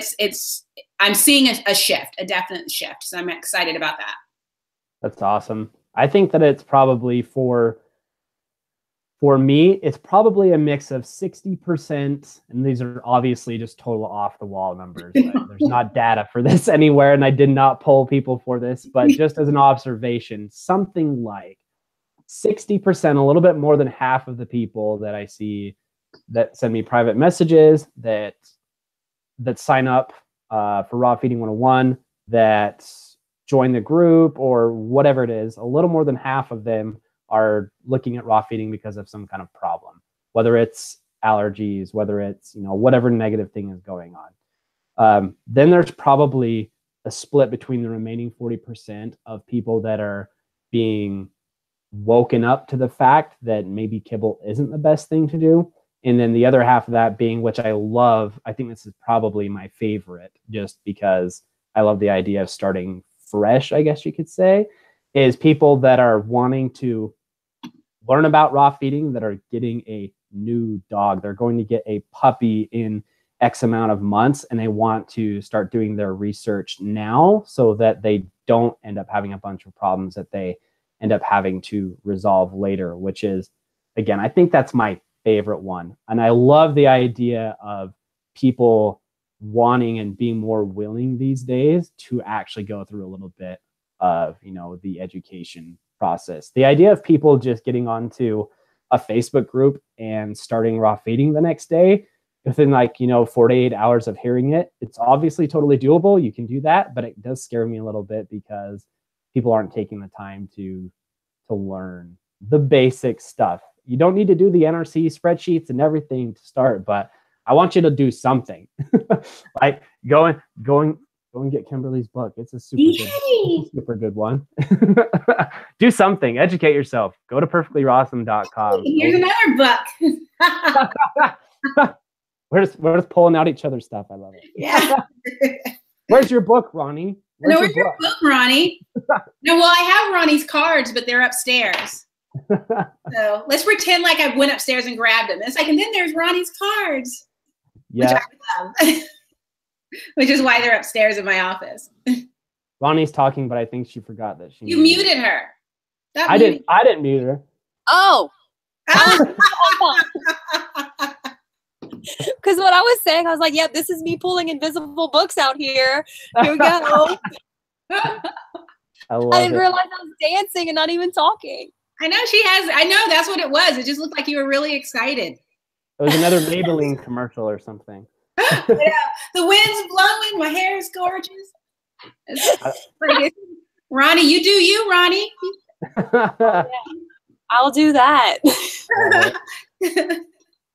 I'm seeing a shift, a definite shift. So I'm excited about that. That's awesome. I think that it's probably for me, it's probably a mix of 60%, and these are obviously just total off the wall numbers. There's not data for this anywhere, and I did not poll people for this, but just as an observation, something like 60%, a little bit more than half of the people that I see that send me private messages, that sign up for Raw Feeding 101, that join the group or whatever it is, a little more than half of them are looking at raw feeding because of some kind of problem, whether it's allergies, whether it's, whatever negative thing is going on. Then there's probably a split between the remaining 40% of people that are being woken up to the fact that maybe kibble isn't the best thing to do. And then the other half of that being, which I love, I think this is probably my favorite, just because I love the idea of starting fresh, I guess you could say, is people that are wanting to learn about raw feeding, that are getting a new dog. They're going to get a puppy in X amount of months, and they want to start doing their research now so that they don't end up having a bunch of problems that they end up having to resolve later, which is, again, I think that's my favorite one. And I love the idea of people wanting and being more willing these days to actually go through a little bit of, the education process. The idea of people just getting onto a Facebook group and starting raw feeding the next day within 48 hours of hearing it, it's obviously totally doable. You can do that, but it does scare me a little bit because people aren't taking the time to learn the basic stuff. You don't need to do the NRC spreadsheets and everything to start, but I want you to do something. Like go and get Kimberly's book. It's a super good one. Do something. Educate yourself. Go to perfectlyrawesome.com. Here's another book. We're just pulling out each other's stuff. I love it. Yeah. Where's your book, Ronnie? Where's your book, Ronnie? No, well, I have Ronnie's cards, but they're upstairs. So let's pretend like I went upstairs and grabbed them. It's like, and then there's Ronnie's cards. Yeah. Which I love. Which is why they're upstairs in my office. Ronnie's talking, but I think she forgot that she. You muted her. I didn't mute her. Oh. Because what I was saying, I was like, "Yep, this is me pulling invisible books out here. Here we go." I didn't realize I was dancing and not even talking. I know I know that's what it was. It just looked like you were really excited. It was another Maybelline commercial or something. Yeah, the wind's blowing. My hair is gorgeous. Ronnie, you do you, Ronnie. Yeah, I'll do that.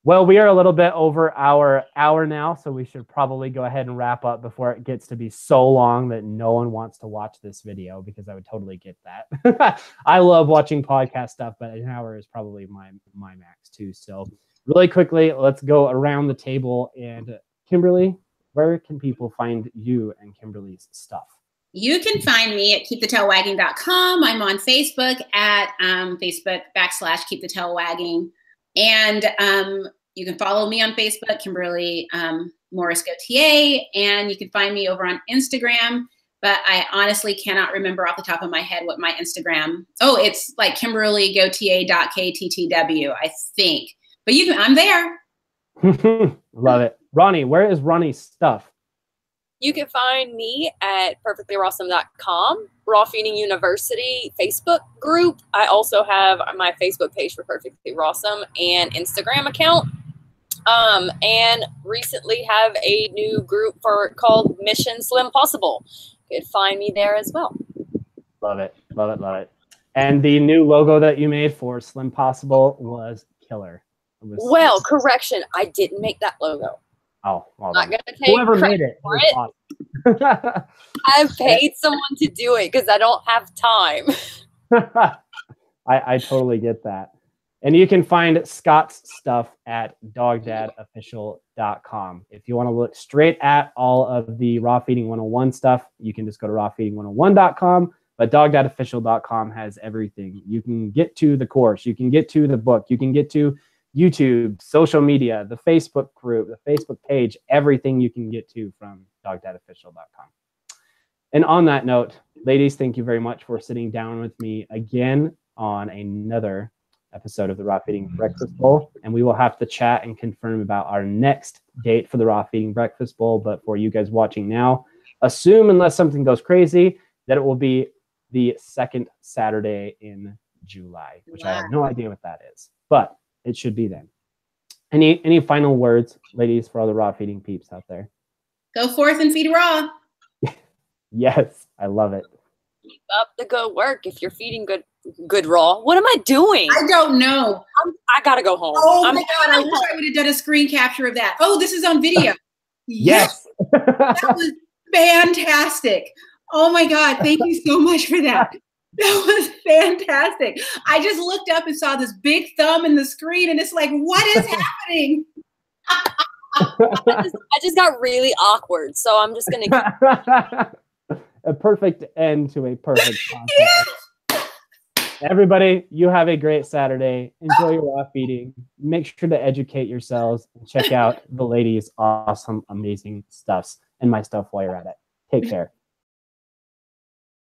Well, we are a little bit over our hour now, so we should probably go ahead and wrap up before it gets to be so long that no one wants to watch this video, because I would totally get that. I love watching podcast stuff, but an hour is probably my max too. So really quickly, let's go around the table. And Kimberly, where can people find you and Kimberly's stuff? You can find me at keepthetailwagging.com. I'm on Facebook at Facebook.com/keepthetailwagging. And you can follow me on Facebook, Kimberly Morris Gauthier, and you can find me over on Instagram. But I honestly cannot remember off the top of my head what my Instagram. Oh, it's like KimberlyGauthier.kttw, I think. But I'm there. Love it. Ronnie, where is Ronnie's stuff? You can find me at perfectlyrawesome.com, Raw Feeding University Facebook group. I also have my Facebook page for Perfectly Rawesome and Instagram account. And recently have a new group called Mission Slim Possible. You can find me there as well. Love it. Love it. Love it. And the new logo that you made for Slim Possible was killer. Well, correction. I didn't make that logo. Oh, well, not gonna take whoever credit made it for it. Awesome. I've paid someone to do it because I don't have time. I totally get that. And you can find Scott's stuff at dogdadofficial.com. If you want to look straight at all of the Raw Feeding 101 stuff, you can just go to rawfeeding101.com. But dog.official.com has everything. You can get to the course. You can get to the book. You can get to YouTube, social media, the Facebook group, the Facebook page, everything you can get to from dog.official.com. And on that note, ladies, thank you very much for sitting down with me again on another episode of the Raw Feeding Breakfast Bowl. And we will have to chat and confirm about our next date for the Raw Feeding Breakfast Bowl. But for you guys watching now, assume, unless something goes crazy, that it will be the second Saturday in July, which I have no idea what that is, but it should be then. Any final words, ladies, for all the raw feeding peeps out there? Go forth and feed raw. Yes, I love it. Keep up the good work. If you're feeding good raw, what am I doing? I don't know. I gotta go home. Oh my God, I wish I would have done a screen capture of that. Oh, this is on video. Yes. That was fantastic. Oh my God, thank you so much for that. That was fantastic. I just looked up and saw this big thumb in the screen, and it's like, what is happening? I just got really awkward, so I'm just gonna a perfect end to a perfect podcast. Everybody, you have a great Saturday. Enjoy your raw feeding. Make sure to educate yourselves and check out the ladies' awesome, amazing stuffs and my stuff while you're at it. Take care.